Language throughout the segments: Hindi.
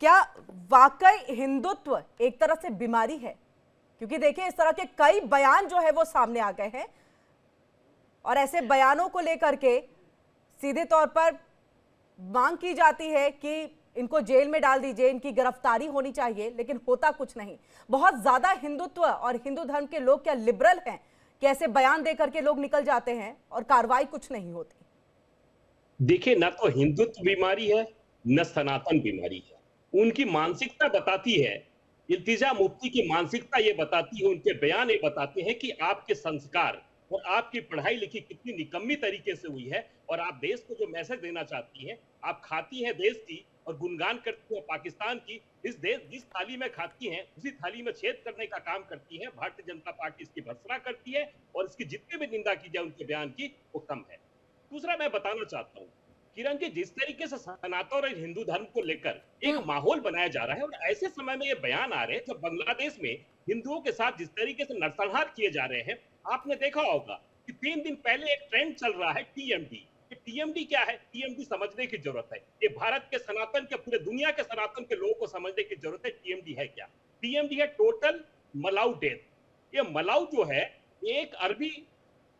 क्या वाकई हिंदुत्व एक तरह से बीमारी है? क्योंकि देखिए इस तरह के कई बयान जो है वो सामने आ गए हैं और ऐसे बयानों को लेकर के सीधे तौर पर मांग की जाती है कि इनको जेल में डाल दीजिए, इनकी गिरफ्तारी होनी चाहिए, लेकिन होता कुछ नहीं। बहुत ज्यादा हिंदुत्व और हिंदू धर्म के लोग क्या लिबरल हैं कि ऐसे बयान देकर के लोग निकल जाते हैं और कार्रवाई कुछ नहीं होती? देखिए, ना तो हिंदुत्व बीमारी है, न सनातन बीमारी है। उनकी मानसिकता बताती है, इल्तिजा मुफ्ती की मानसिकता ये बताती है, उनके बयान ये बताते हैं कि आपके संस्कार और आपकी पढ़ाई लिखी कितनी निकम्मी तरीके से हुई है और आप देश को जो मैसेज देना चाहती हैं, आप खाती हैं देश की और गुणगान करती हैं पाकिस्तान की। जिस थाली में खाती हैं, उसी थाली में छेद करने का काम करती हैं। भारतीय जनता पार्टी इसकी भर्त्सना करती है और इसकी जितनी भी निंदा की जाए उनके बयान की, वो कम है। दूसरा मैं बताना चाहता हूँ किरण जी, जिस तरीके से सनातन और हिंदू धर्म को लेकर एक माहौल बनाया जा रहा है और ऐसे समय में ये बयान आ रहे हैं जब बांग्लादेश में हिंदुओं के साथ जिस तरीके से नरसंहार किए जा रहे हैं। आपने देखा होगा कि 3 दिन पहले एक ट्रेंड चल रहा है टीएमडी। टीएमडी क्या है? टीएमडी समझने की जरूरत है। ये भारत के सनातन के, पूरे दुनिया के सनातन के लोगों को समझने की जरूरत है टीएमडी है क्या। टीएमडी है टोटल मलाउ डेथ। ये मलाउ जो है एक अरबी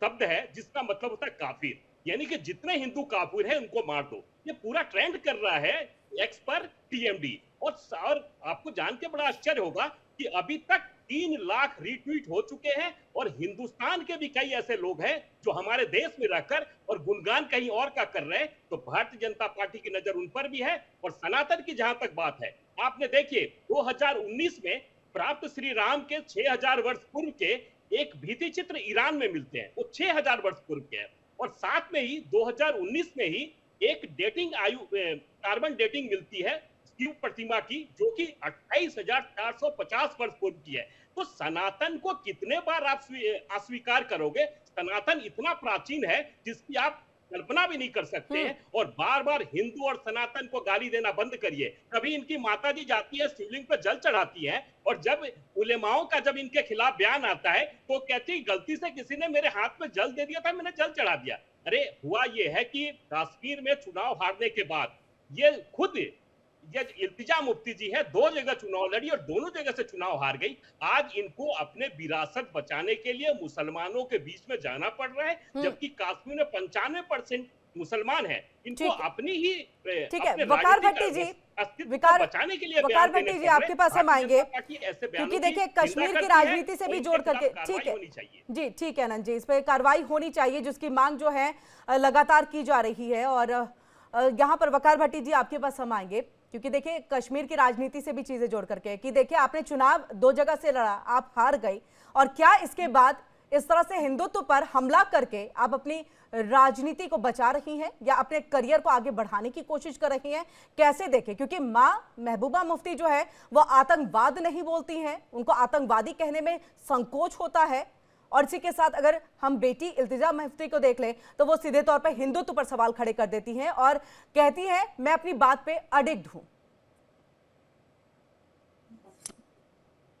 शब्द है जिसका मतलब होता है काफिर, यानी कि जितने हिंदू काफिर हैं उनको मार दो। ये पूरा ट्रेंड कर रहा है एक्स पर टीएमडी। और आपको जान के बड़ा आश्चर्य होगा कि अभी तक 3 लाख रीट्वीट हो चुके हैं और हिंदुस्तान के भी कई ऐसे लोग हैं जो हमारे देश में रहकर और गुणगान कहीं और का कर रहे हैं। तो भारतीय जनता पार्टी की नजर उन पर भी है। और सनातन की जहां तक बात है, आपने देखिए 2019 में प्राप्त श्री राम के 6000 वर्ष पूर्व के एक भित्ति चित्र ईरान में मिलते हैं, वो 6000 वर्ष पूर्व के हैं। और साथ में ही 2019 में ही एक डेटिंग कार्बन डेटिंग मिलती है शिव प्रतिमा की, जो कि 28,450 वर्ष पूर्व की है। तो सनातन को कितने बार आप अस्वीकार करोगे? सनातन इतना प्राचीन है जिसकी आप कल्पना भी नहीं कर सकते हैं। और बार बार हिंदू और सनातन को गाली देना बंद करिए। कभी इनकी माता जी जाती है शिवलिंग पर जल चढ़ाती है और जब उलेमाओं का जब इनके खिलाफ बयान आता है तो कहती गलती से किसी ने मेरे हाथ में जल दे दिया था, मैंने जल चढ़ा दिया। अरे हुआ ये है कि कश्मीर में चुनाव हारने के बाद ये खुद ये इल्तिजा मुफ्ती जी है, 2 जगह चुनाव लड़ी और दोनों जगह से चुनाव हार गई। आज इनको अपने विरासत बचाने के लिए मुसलमानों के बीच में जाना पड़ रहा है, जबकि कश्मीर में 95% मुसलमान है। इनको अपनी ही ठीक है वकार भट्टी जी, बचाने के लिए वकार भट्टी जी आपके पास हम आएंगे, क्योंकि देखिए कश्मीर की राजनीति से भी जोड़ करके ठीक है जी, ठीक है अनंत जी, इस पे कार्रवाई होनी चाहिए जिसकी मांग जो है लगातार की जा रही है। और यहाँ पर वकार भट्टी जी आपके पास हम आएंगे, क्योंकि देखिए कश्मीर की राजनीति से भी चीजें जोड़ करके कि देखिए आपने चुनाव 2 जगह से लड़ा, आप हार गई, और क्या इसके बाद इस तरह से हिंदुत्व पर हमला करके आप अपनी राजनीति को बचा रही हैं या अपने करियर को आगे बढ़ाने की कोशिश कर रही हैं? कैसे देखें, क्योंकि मां महबूबा मुफ्ती जो है वो आतंकवाद नहीं बोलती हैं, उनको आतंकवादी कहने में संकोच होता है। और इसी के साथ अगर हम बेटी इल्तिजा मुफ्ती को देख लें तो वो सीधे तौर पर हिंदुत्व पर सवाल खड़े कर देती हैं और कहती हैं मैं अपनी बात पे अडिग हूं।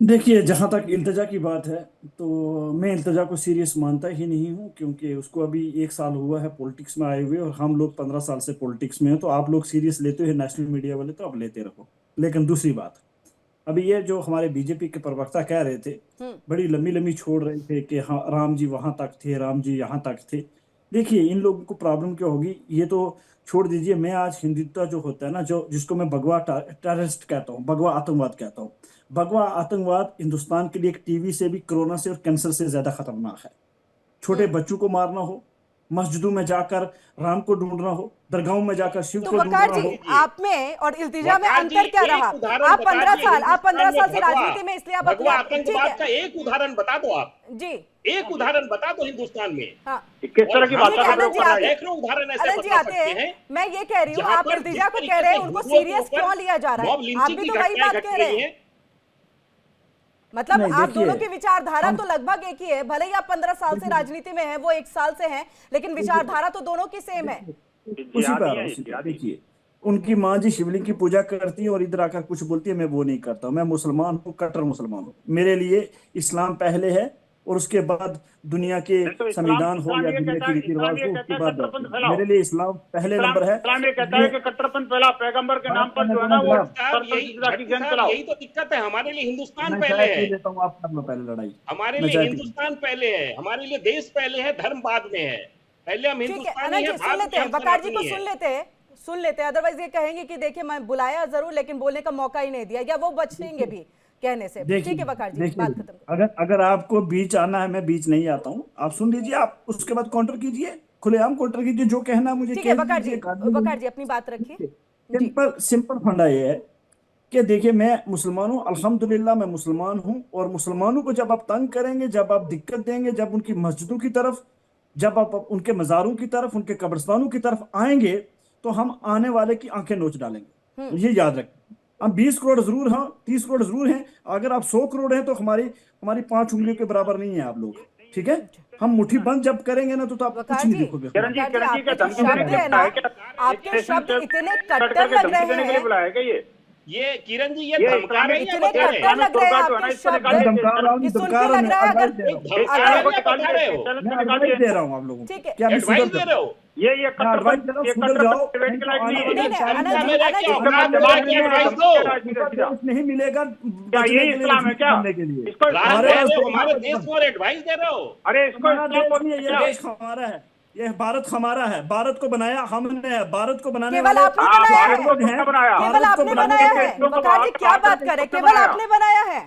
देखिए, जहाँ तक इल्तिजा की बात है तो मैं इल्तिजा को सीरियस मानता ही नहीं हूँ, क्योंकि उसको अभी 1 साल हुआ है पॉलिटिक्स में आए हुए और हम लोग 15 साल से पॉलिटिक्स में हैं। तो आप लोग सीरियस लेते हो नेशनल मीडिया वाले, तो अब लेते रहो। लेकिन दूसरी बात, अभी ये जो हमारे बीजेपी के प्रवक्ता कह रहे थे, बड़ी लंबी लंबी छोड़ रहे थे कि हाँ राम जी वहां तक थे, राम जी यहाँ तक थे। देखिए इन लोगों को प्रॉब्लम क्या होगी ये तो छोड़ दीजिए। मैं आज हिंदुत्व जो होता है ना, जो जिसको मैं भगवा टेररिस्ट कहता हूँ, भगवा आतंकवाद कहता हूँ, भगवा आतंकवाद हिंदुस्तान के लिए एक टीवी से भी, कोरोना से और कैंसर से ज्यादा खतरनाक है। छोटे बच्चों को मारना हो, मस्जिदों में जाकर राम को ढूंढना हो, दरगाहों में जाकर शिव को ढूंढना हो। आप में और इल्तिजा में अंतर क्या रहा? आप 15 साल से राजनीति में, इसलिए आप भगवा आतंकवाद का एक उदाहरण बता दो आप जी, एक उदाहरण बता दो हिंदुस्तान में। किस तरह की बात कर रहे हो? उदाहरण ऐसे बता सकते हैं। मैं ये कह रही हूँ, आप इल्तिजा को कह रहे हैं उनको सीरियस क्यों लिया जा रहा है? आप भी तो वही बात कह रहे हैं। मतलब आप दोनों की विचारधारा तो लगभग एक ही है, भले ही आप 15 साल से राजनीति में हैं, वो 1 साल से हैं, लेकिन विचारधारा तो दोनों की सेम है। उसी बात देखिए, उनकी माँ जी शिवलिंग की पूजा करती है और इधर आकर कुछ बोलती है, मैं वो नहीं करता। मैं मुसलमान हूँ, कट्टर मुसलमान हूँ। मेरे लिए इस्लाम पहले है, और उसके बाद दुनिया के तो संविधान हो या ये दुनिया कहता के है, रीति रिवाज इस्लाम हो, ये उसके कहता है बाद कट्टरपंथ फैलाओ। मेरे लिए इस्लाम पहले नंबर है। इस्लाम ये कहता है कि कट्टरपंथ फैला, पैगंबर के नाम पर जो है ना वो सरपंच की गैंग चलाओ। यही तो दिक्कत है। हमारे लिए हिंदुस्तान मैं पहले चाय पी है, लेता हूँ, आप कर लो पहले लड़ाई। हमारे मैं लिए चाय पी हिंदुस्तान पहले है, हमारे लिए देश पहले है, धर्म बाद में है। पहले हम ठीक है हिंदुस्तानी आनंद है, जी, सुन बाद लेते में हैं हम वकार जी को, सनातनी है। सुन लेते हैं, अदरवाइज ये कहेंगे कि देखिए मैं बुलाया जरूर लेकिन बोलने का मौका ही नहीं दिया, या वो बचेंगे भी कहने से। ठीक है वकार जी, देखिए, बात खत्म करो। अगर आपको बीच आना है, मैं बीच नहीं आता हूँ, आप सुन लीजिए, आप उसके बाद काउंटर कीजिए, खुलेआम काउंटर कीजिए, जो कहना है मुझे ठीक है कह दीजिए। वकार जी अपनी बात रखिए जी। सिंपल सिंपल फंडा ये है कि देखिए, मैं मुसलमान हूँ, अल्हम्दुलिल्लाह मैं मुसलमान हूँ, और मुसलमानों को जब आप तंग करेंगे, जब आप दिक्कत देंगे, जब उनकी मस्जिदों की तरफ, जब आप उनके मज़ारों की तरफ, उनके कब्रिस्तानों की तरफ आएंगे, तो हम आने वाले की आंखें नोच डालेंगे, ये याद रखें। हम 20 करोड़ जरूर हैं, 30 करोड़ जरूर हैं, अगर आप 100 करोड़ हैं तो हमारी हमारी 5 उंगलियों के बराबर नहीं है आप लोग, ठीक है। हम मुट्ठी बंद जब करेंगे ना, तो आप कुछ वकार नहीं जी, दिखोगे। किरण जी आपके का जो धमकी देने शब्द के लिए है ना, बुलाया क्या? आपके शब्द इतने कट कट्टर करके लग धमकी रहे देने के लिए हैं, बुलाया क्या ये किरण जी, ये ये धमका रहे हैं या इतने बता रहे कट्टर हैं? लग रहे हैं जो है ना, आपके इसको शब्द मैं धमका रहा हूँ, कि सुन धमका के रहा हूँ, लग रहा है एडवाइस अगर दे रहा हूँ, एक धमका रहे हैं या बता रहे हो? मैं एडवाइस दे रहा हूँ आप लोगों को, ठीक है। क्या मैं एडवाइस सुधर दे रहे हो? ये मैं एडवाइस दे रहा हूँ, ये सुधर जाओ, कट्टरपंथ डिबेट के लायक नहीं है। नहीं, नहीं, धमका आनंद जी, मेरा आनंद क्या जी, औकात है? भाई की एडवाइस दो। देश नहीं मिलेगा क्या बचने ये के लिए, इस्लाम है क्या? बनने के लिए। इसको राज हमारे दे पास रहे हो, देश हमारे है, देश को एडवाइस दे रहे हो। अरे इसको हमारा इस्लाम देश नहीं है, ये क्या? देश हमारा है, ये भारत हमारा है, भारत को बनाया हमने है, भारत को बनाने केवल वाले आपने हाँ, बनाया भारत है, को किसने बनाया? केवल भारत को आपने बनाने बनाया वाले है। लोगों को वकार जी बाहर क्या बाहर बात करके कर रहे हैं, किसने केवल बनाया? आपने बनाया है।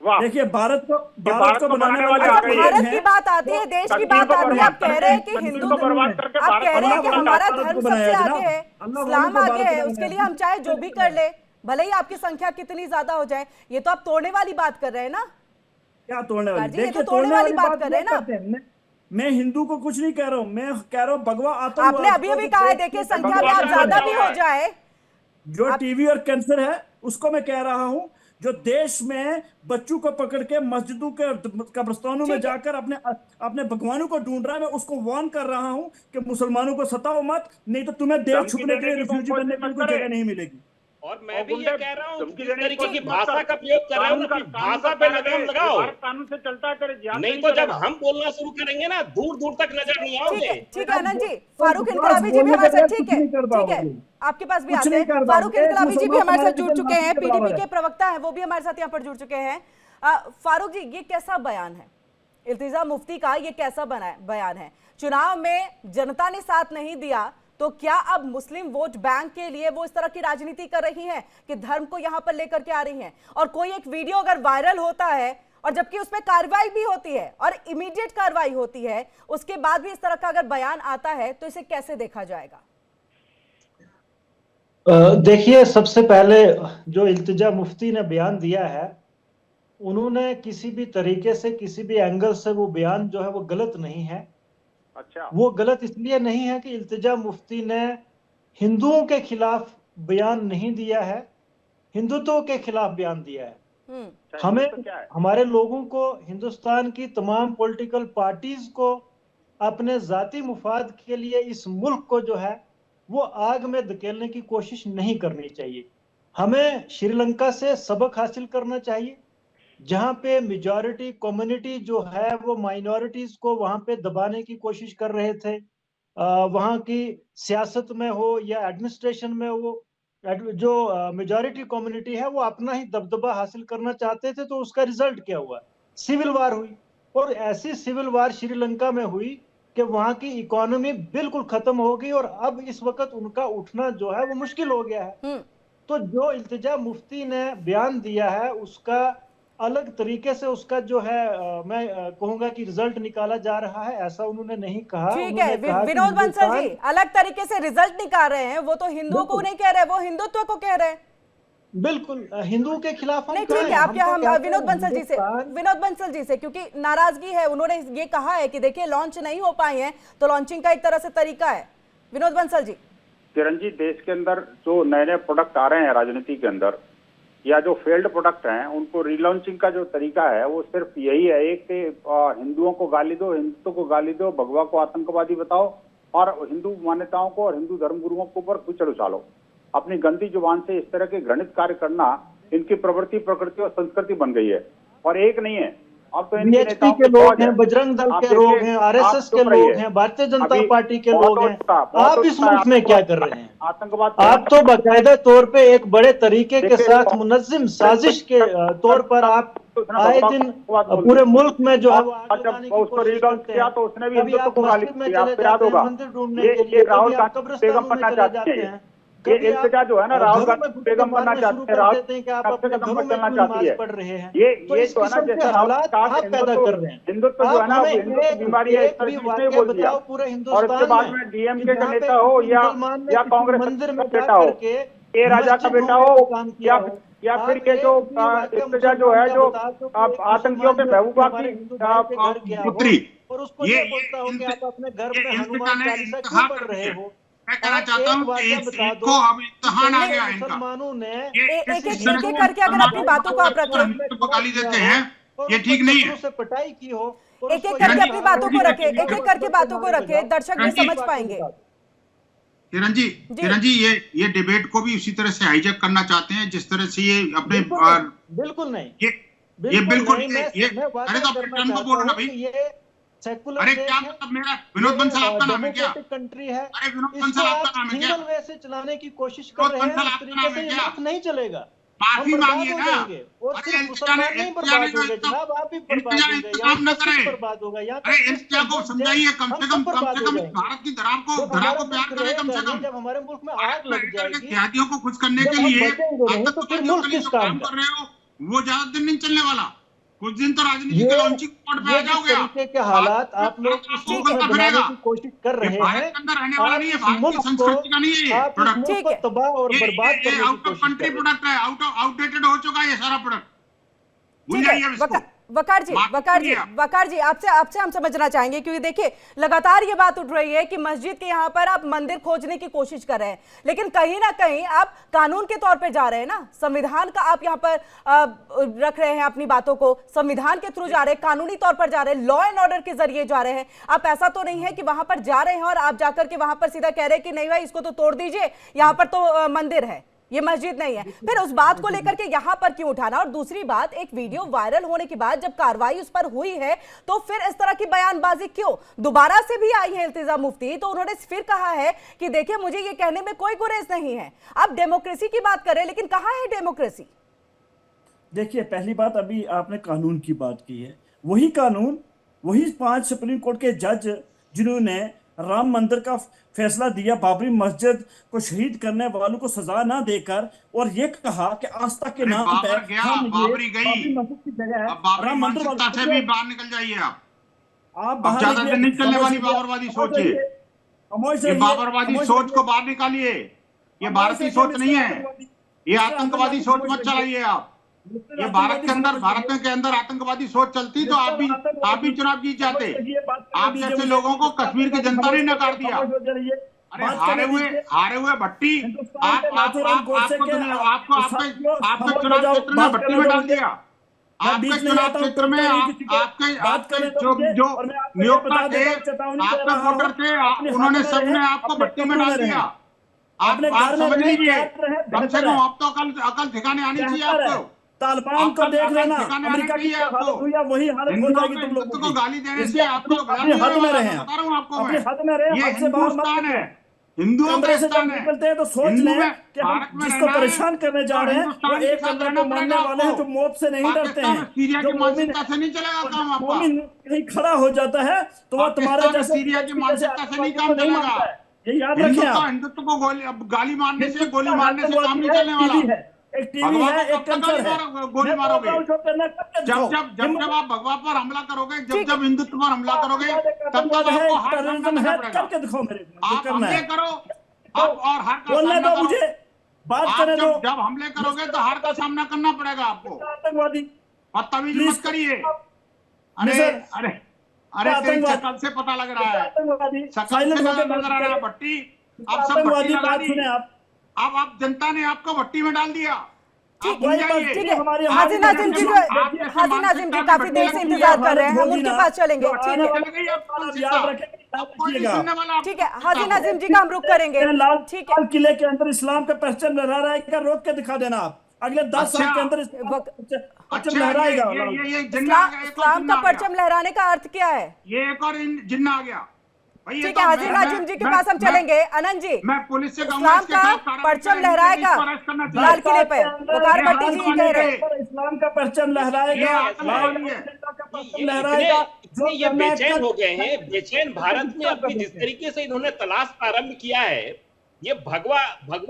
वाह, देखिए, भारत भारत को को बनाने बनाने वाले वाले अच्छा, आ गए भारत हैं। की बात आती है, देश की बात आती है, आप कह रहे हैं कि हिंदू, को बर्बाद करके आप कह रहे हैं कि अल्लाह हमारा भारत धर्म को सबसे बनाया आगे जनाब, है, अल्लाह इस्लाम को आगे भारत है, को उसके लिए बनाया। हम चाहे जो भी कर ले, भले ही आपकी संख्या कितनी ज्यादा हो जाए। ये तो आप तोड़ने वाली बात कर रहे हैं ना क्या तोड़ने वाली? जी, ये तो देखिए, तोड़ने तोड़ने वाली वाली बात बात कर रहे हैं नहीं ना। करते हैं। मैं हिंदू को कुछ नहीं कह रहा हूँ, मैं कह रहा हूँ भगवा आपने आतंकवाद अभी को, अभी जो कहा है, देश देखिए में संख्या में भगवा आप ज्यादा भी हो जाए, जो आप टीवी और कैंसर है, उसको मैं कह रहा हूं, जो देश में बच्चों को पकड़ के मस्जिदों के कब्रिस्तानों में ठीक है। जाकर अपने अपने भगवानों को ढूंढ रहा है, मैं उसको वार्न कर रहा हूं कि मुसलमानों को सताओ मत, नहीं तो तुम्हें देश धमकी छुपने के देने लिए, की रिफ्यूजी बनने के लिए कोई कोशिश मत जगह नहीं मिलेगी। और मैं और भी ये गुंडे कह रहा हूँ, धमकी जिस देने की तरीके की कोशिश मत भाषा कर। का प्रयोग कर रहे हो ना, कानून अपनी का भाषा पे लगाम लगाओ। भारत कानून से चलता है, तेरे ध्यान नहीं तो जब हम बोलना शुरू करेंगे ना, दूर दूर तक नजर नहीं आओगे। ठीक है आनंद जी। तो फारूक बकवास इनकलाबी जी भी बोलने हमारे के साथ, बगैर ठीक कुछ है, नहीं कर ठीक है, पाओगे। आपके पास भी कुछ आते नहीं हैं। कर फारूक पाओगे। इनकलाबी जी भी हमारे साथ जुड़ चुके हैं, पीडीपी के है। प्रवक्ता हैं, वो भी हमारे साथ यहाँ पर जुड़ चुके हैं। फारूक जी, ये कैसा बयान है इल्तिजा मुफ्ती का? ये कैसा बयान है? चुनाव में जनता ने साथ नहीं दिया तो क्या अब मुस्लिम वोट बैंक के लिए वो इस तरह की राजनीति कर रही हैं कि धर्म को यहां पर लेकर के आ रही हैं? और कोई एक वीडियो अगर वायरल होता है और जबकि उसमें कार्रवाई भी होती है और इमीडिएट कार्रवाई होती है, उसके बाद भी इस तरह का अगर बयान आता है तो इसे कैसे देखा जाएगा? देखिए, सबसे पहले जो इल्तिजा मुफ्ती ने बयान दिया है, उन्होंने किसी भी तरीके से, किसी भी एंगल से वो बयान जो है वो गलत नहीं है। अच्छा, वो गलत इसलिए नहीं है कि इल्तिजा मुफ्ती ने हिंदुओं के खिलाफ बयान नहीं दिया है, हिंदुत्व के खिलाफ बयान दिया है। हमें, हमारे लोगों को, हिंदुस्तान की तमाम पॉलिटिकल पार्टीज को अपने जाती मुफाद के लिए इस मुल्क को जो है वो आग में धकेलने की कोशिश नहीं करनी चाहिए। हमें श्रीलंका से सबक हासिल करना चाहिए, जहां पे मेजॉरिटी कम्युनिटी जो है वो माइनॉरिटीज को वहां पे दबाने की कोशिश कर रहे थे। वहां की सियासत में हो या एडमिनिस्ट्रेशन में हो, जो मेजॉरिटी कम्युनिटी है वो अपना ही दबदबा हासिल करना चाहते थे, तो उसका रिजल्ट क्या हुआ? सिविल वार हुई। और ऐसी सिविल वार श्रीलंका में हुई कि वहां की इकोनॉमी बिल्कुल खत्म हो गई और अब इस वक्त उनका उठना जो है वो मुश्किल हो गया है। तो जो इल्तिजा मुफ्ती ने बयान दिया है उसका अलग तरीके से उसका जो है मैं कहूंगा कि रिजल्ट निकाला जा रहा है, ऐसा उन्होंने नहीं कहा। ठीक है विनोद बंसल जी, अलग तरीके से रिजल्ट निकाल रहे हैं, वो तो हिंदुओं को नहीं कह रहे, वो हिंदुत्व को कह रहे हैं। बिल्कुल, हिंदुओं के खिलाफ नहीं, ठीक है, आप क्या, हम विनोद बंसल जी से क्योंकि नाराजगी है, उन्होंने ये कहा है कि देखिए लॉन्च नहीं हो पाई है तो लॉन्चिंग का एक तरह से तरीका है। विनोद बंसल जी। किरण जी, देश के अंदर जो नए नए प्रोडक्ट आ रहे हैं राजनीति के अंदर, या जो फेल्ड प्रोडक्ट हैं, उनको रिलॉन्चिंग का जो तरीका है वो सिर्फ यही है, एक हिंदुओं को गाली दो, हिंदुत्व को गाली दो, भगवा को आतंकवादी बताओ और हिंदू मान्यताओं को और हिंदू धर्मगुरुओं के ऊपर कीचड़ उछालो। अपनी गंदी जुबान से इस तरह के घृणित कार्य करना इनकी प्रवृत्ति, प्रकृति और संस्कृति बन गई है। और एक नहीं है, अब तो इनके बीएचपी नेताओं के की लोग फौज हैं, है। बजरंग दल आप के देखिए, लोग हैं, आरएसएस आप के चुप रहिए। लोग हैं, भारतीय जनता अभी पार्टी के बहुत लोग हो हैं। चुका, बहुत आप हो इस चुका है, मुल्क में क्या कर रहे हैं? आतंकवाद आप तो बाकायदा तौर पे एक बड़े तरीके के देखिए, साथ मुनज्जिम साजिश के तौर पर आप आए दिन पूरे मुल्क में जो है वो आग जब लगाने की उसको कोशिश रीलॉन्च करते किया हैं। तो उसने भी कभी हिंदुत्व आप को गाली मस्जिद में दी, चले आपको याद जाते हैं होगा। मंदिर ढूंढने के ये लिए, राहुल कभी आप गांधी बेगम कब्रिस्तानों में बनना चले चाहते जाते हैं। हैं, ये कभी आप इल्तिजा जो है ना, राहुल घरों में गांधी घुटने बेगम बनना मारना शुरू चाहते हैं, कर राहुल देते हैं कि आप सबसे अपने कदम घरों पर में चलना क्यों चाहती नमाज है। पढ़ रहे हैं। ये तो ये इस जो है ना, किस्म के जैसे राहुल हालात कहा आप कि पैदा कर रहे हैं। हिंदुत्व जो है आप ना, हमें हिंदुत्व बीमारी है, इस एक तरह भी से इसने वाक्य बोल दिया। बताओ पूरे और उसके हिंदुस्तान बाद में में कि डीएमके का जहाँ पे नेता हो किसी या मुसलमान ने किसी कांग्रेस मंदिर का में जा नेता हो, करके ये राजा का मस्जिद बेटा ढूंढने हो, का काम किया हो। या फिर आप ये जो एक भी वाक्य इल्तिजा जो मुसलमान है, का जो बता दो कि एक आतंकियों मुसलमान के जो है महबूबा हमारे की हिंदू भाई के घर गया हो पुत्री, और उसको ये ये बोलता हो कि आप अपने घर में इल्तिजा हनुमान ने चालीसा इंतहा क्यों पढ़ कर रहे दिया। हो। मैं कहना आप चाहता एक हूँ कि वाक्य बता इनको दो अब इम्तहान आ कितने गया इनका। मुसलमानों ने एक इस एक तरह एक से करके अगर अपनी बातों को आप रखें, हिंदुत्व को गाली किया देते हो हैं, और ये उस पर ठीक नहीं पत्थरों है। से पिटाई की हो और एक एक उसको करके ये अपनी कहा बातों हो को कि रखें, एक एक करके बातों को रखें, दर्शक भी समझ पाएंगे। किरण जी, ये डिबेट को भी उसी तरह से हाईजैक करना चाहते हैं जिस तरह से ये अपने बिल्कुल नहीं, ये बिल्कुल नहीं, मैं वादा अरे तो अपने करना टर्न को चाहता बोलो ना हूं भाई। कि ये सेकुलर अरे देश क्या है, मतलब, मेरा विनोद बंसल आपका नाम है क्या? डेमोक्रेटिक कंट्री है। अरे विनोद इसको बंसल आपका आप नाम है क्या? सिंगल वे से चलाने की कोशिश कर विनोद रहे हैं, बंसल इस आपका तरीके नाम से है ये क्या? मुल्क नहीं चलेगा। हम माफी बर्बाद मांगिए हो ना। जाएंगे और अरे सिर्फ मुसलमान नहीं बर्बाद होंगे जनाब, आप भी बर्बाद इल्तिजा होंगे, इंतजाम न यहाँ करे। बर्बाद होगा, यहाँ अरे तक इल्तिजा को क्रिश्चियन, समझाइए, कम हम से सब कम बर्बाद हो जाएंगे। भारत की धरा जब को हमारा प्यार मुल्क करे, कम रहेगा से नहीं, कम जब हमारे मुल्क में भारत आग में लग रह करके जाएगी, देहातियों को खुश करने जब के हम लिए बचेंगे नहीं तो फिर आतंकवादियों मुल्क के लिए किस जो काम काम का। कर रहे हो वो ज्यादा दिन नहीं चलने वाला। कुछ दिन तो राजनीति ये के लॉन्चिंग पॉइंट पे आ जिस जाओगे आप। तरीके के हालात आप लोग भारत इस आपको मुल्क में ऊपर बनाने करेगा। की कोशिश कर ये रहे भारत हैं, के अंदर रहने वाला आप नहीं है, इस भारत की मुल्क को संस्कृति का नहीं है ये आप इस प्रोडक्ट। मुल्क को तबाह और बर्बाद ये करने की आउट ऑफ कोशिश कर कंट्री रहे हैं। प्रोडक्ट है, आउटडेटेड हो चुका है ये सारा प्रोडक्ट। भूल ठीक है, जाइए अब इसको। वकार जी आपसे हम समझना चाहेंगे, क्योंकि देखिए लगातार ये बात उठ रही है कि मस्जिद के यहाँ पर आप मंदिर खोजने की कोशिश कर रहे हैं, लेकिन कहीं ना कहीं आप कानून के तौर पे जा रहे हैं ना, संविधान का आप यहाँ पर रख रहे हैं अपनी बातों को, संविधान के थ्रू जा रहे हैं, कानूनी तौर पर जा रहे हैं, लॉ एंड ऑर्डर के जरिए जा रहे हैं। आप ऐसा तो नहीं है कि वहां पर जा रहे हैं और आप जाकर के वहां पर सीधा कह रहे हैं कि नहीं भाई इसको तो तोड़ दीजिए, यहाँ पर तो मंदिर है, ये मस्जिद नहीं है। फिर उस बात को लेकर के यहां पर क्यों उठाना? और दूसरी बात, एक वीडियो वायरल होने के बाद जब कार्रवाई उस पर हुई है तो फिर इस तरह की बयानबाजी क्यों? दोबारा से भी आई है इल्तिजा मुफ्ती, तो उन्होंने फिर कहा है कि देखिए मुझे ये कहने में कोई गुरेज नहीं है। आप डेमोक्रेसी की बात करें, लेकिन कहां है डेमोक्रेसी? देखिए, पहली बात, अभी आपने कानून की बात की है, वही कानून, वही 5 सुप्रीम कोर्ट के जज जिन्होंने राम मंदिर का फैसला दिया, बाबरी मस्जिद को शहीद करने वालों को सजा ना देकर, और ये कहा कि आस्था के नाम पे हम बाबरी मस्जिद की जगह राम मंदिर से भी बाहर निकल जाइए आप बाहर ज्यादा दिन नहीं चलने वाली बाबरवादी सोच है। ये बाबरवादी सोच को बाहर निकालिए, ये भारतीय सोच नहीं है, ये आतंकवादी सोच मत चलाइए आप। ये भारत के अंदर आतंकवादी सोच चलती तो आप भी चुनाव जीत जाते। आप जैसे लोगों को कश्मीर की जनता ने नकार दिया। अरे हारे हुए भट्टी, आपके चुनाव क्षेत्र में भट्टी में डाल दिया। आपके चुनाव क्षेत्र में आपके जो नियोक्ता थे, आपके वोटर थे, उन्होंने सबने आपको भट्टी में डाल दिया। आप समझ लीजिए, कम से कम आप तो अकल ठिकाने आनी चाहिए आपको। तालिबान को देख लेना, अमेरिका की वही हालत हो जाएगी तुम लोगों को गाली देने से आपको अपने हद में रहे, बता रहा हूं आपको, अपने हद में रहे, ये हिंदुस्तान है, हिंदुओं का स्थान है। निकलते हैं तो सोच लें कि हम जिसको परेशान करने जा रहे हैं वो एक अल्लाह को मानने वाले हैं जो मौत से नहीं डरते हैं। सीरिया की मानसिकता से नहीं चलेगा काम आपका। मोमिन कहीं खड़ा हो जाता है तो वो तुम्हारे जैसे सीरिया की मानसिकता से नहीं काम चलेगा। ये याद रखें आप। हिंदुत्व को गाली मारने से, गोली मारने से काम नहीं चलने वाला। एक टीवी है, एक कल्चर है, गोली मारोगे जब आप भगवा पर हमला करोगे, जब हिंदुत्व पर हमला करोगे, तब आपको हार करना पड़ेगा। करके दिखाओ मेरे को, आप हमले करो और हार का बोलने सामना दो करो। मुझे, बात करने दो। जब हमले करोगे तो हार का सामना करना पड़ेगा आपको। आतंकवादी बदतमीजी मत करिए। अरे तेरी शक्ल से पता लग रहा है, शक्ल से नजर आ रहा है भट्टी। अब सब भट्टी लगा दी। अब जनता ने आपको भट्टी में डाल दिया। ठीक है, हाजी नाजिम जी काफी देर से इंतजार कर रहे हैं, हम उनके पास चलेंगे। ठीक है, हाजी नाजिम जी का हम रुख करेंगे। लाल किले के अंदर इस्लाम का परचम लहरा रहा है, क्या रोक के दिखा देना आप। अगले 10 साल के अंदर परचम लहराएगा। ये जिन्ना आ गया, एक और इस्लाम जिन्ना का आ गया। परचम लहराने का अर्थ क्या है? ये एक और जिन्ना आ गया भाई। ये ठीक तो है, हाजी नाजिम जी के पास हम चलेंगे। अनंत जी, मैं पुलिस से कहूंगा इस्लाम इसके का खिलाफ कार्रवाई परचम करें, लहराएगा इसको अरेस्ट करना चाहिए। लाल किले पे, वकार भट्टी जी ये कह रहे हैं। इस्लाम का परचम लहराएगा, ये आतंकवादी है। परचम लहराएगा। इतने ये बेचैन हो गए हैं, बेचैन भारत में अभी जिस तरीके से इन्होंने तलाश प्रारंभ किया है, ये भगवा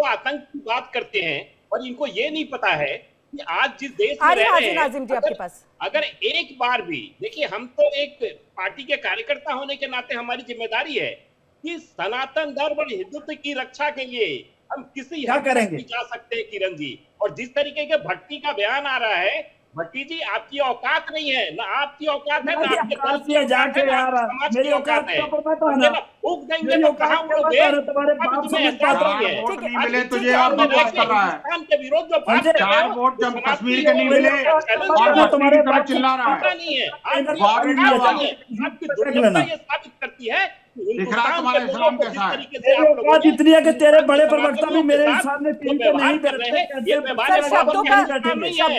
आतंक की बात करते हैं और इनको ये नहीं पता है कि आज जिस देश में रह रहे हैं, नाजिम जी आपके पास अगर एक बार भी देखिए, हम तो एक पार्टी के कार्यकर्ता होने के नाते हमारी जिम्मेदारी है कि सनातन धर्म और हिंदुत्व की रक्षा के लिए हम किसी क्या करेंगे जा सकते हैं किरण जी। और जिस तरीके के भट्टी का बयान आ रहा है, भट्टी जी आपकी औकात नहीं है, ना आपकी औकात है, ना आपके दल की औकात है, ना आपके समाज की औकात है। फूंक देंगे तो कहां उड़ोगे? नहीं मिले तुझे और बकवास कर रहा है। हिंदुस्तान के विरोध जो बात कर रहे चार हो, वोट जब कश्मीर के नहीं मिले और भट्टी की तरह चिल्ला रहा है। नहीं है, आपकी दुर्बलता ये साबित करती है दिख रहा है तुम्हारा इस्लाम कैसा है। बात इतनी है कि तेरे बड़े प्रवक्ता भी मेरे सामने टीवी पे नहीं बैठते। सर, शब्दों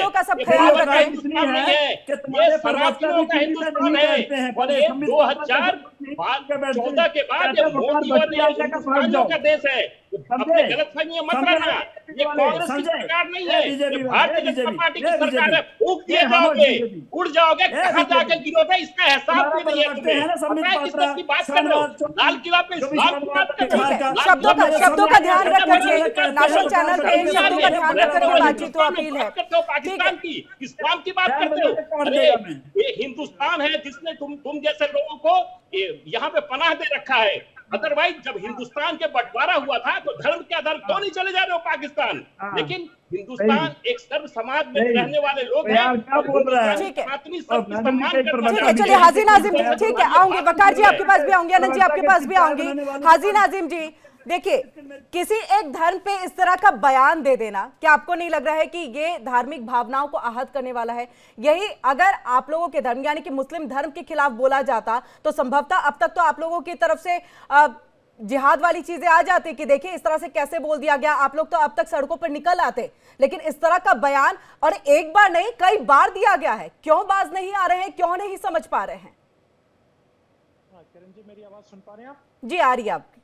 का सब ख्याल रखें। इतनी है कि तुम्हारे प्रवक्ता भी टीवी पे नहीं बैठते हैं। बड़े 2014 के बाद मोदी और हिंदुस्तानियों का देश है। अपने गलतफहमी मत रहना, ये कांग्रेस की सरकार नहीं है, ये भारतीय जनता पार्टी की सरकार है। फूंक दिए जाओगे, उड़ जाओगे, कहां जाके गिरोगे इसका एहसास भी नहीं है तुम्हें। किस बात की बात कर रहे हो? लाल किला पे इस्लाम की बात कर रहे हो। शब्दों का ध्यान रखिए। नेशनल चैनल पे शब्दों का ध्यान रखकर के बातचीत हो, अपील है। पाकिस्तान की इस्लाम की बात करते हो। अरे ये हिंदुस्तान है जिसने तुम जैसे लोगों को यहाँ पे पनाह दे रखा है। अदरवाइज जब हिंदुस्तान के बंटवारा हुआ था तो धर्म के आधार क्यों नहीं चले जा रहे हो पाकिस्तान? लेकिन हिंदुस्तान एक सर्व समाज में रहने वाले लोग हैं। क्या बोल रहा है? ठीक है, ठीक है, चलिए हाजी नाजिम जी, ठीक है, आऊंगी। वकार जी आपके पास भी आऊंगी, अनंत जी आपके पास भी आऊंगी। हाजी नाजिम जी, देखिए, किसी एक धर्म पे इस तरह का बयान दे देना, क्या आपको नहीं लग रहा है कि ये धार्मिक भावनाओं को आहत करने वाला है? यही अगर आप लोगों के धर्म यानी कि मुस्लिम धर्म के खिलाफ बोला जाता तो संभवतः अब तक तो आप लोगों की तरफ से जिहाद वाली चीजें आ जाती कि देखिए इस तरह से कैसे बोल दिया गया, आप लोग तो अब तक सड़कों पर निकल आते। लेकिन इस तरह का बयान, और एक बार नहीं कई बार दिया गया है, क्यों बाज नहीं आ रहे हैं, क्यों नहीं समझ पा रहे हैं? किरण जी, मेरी आवाज सुन पा रहे हैं आप? जी आ रही है आपकी।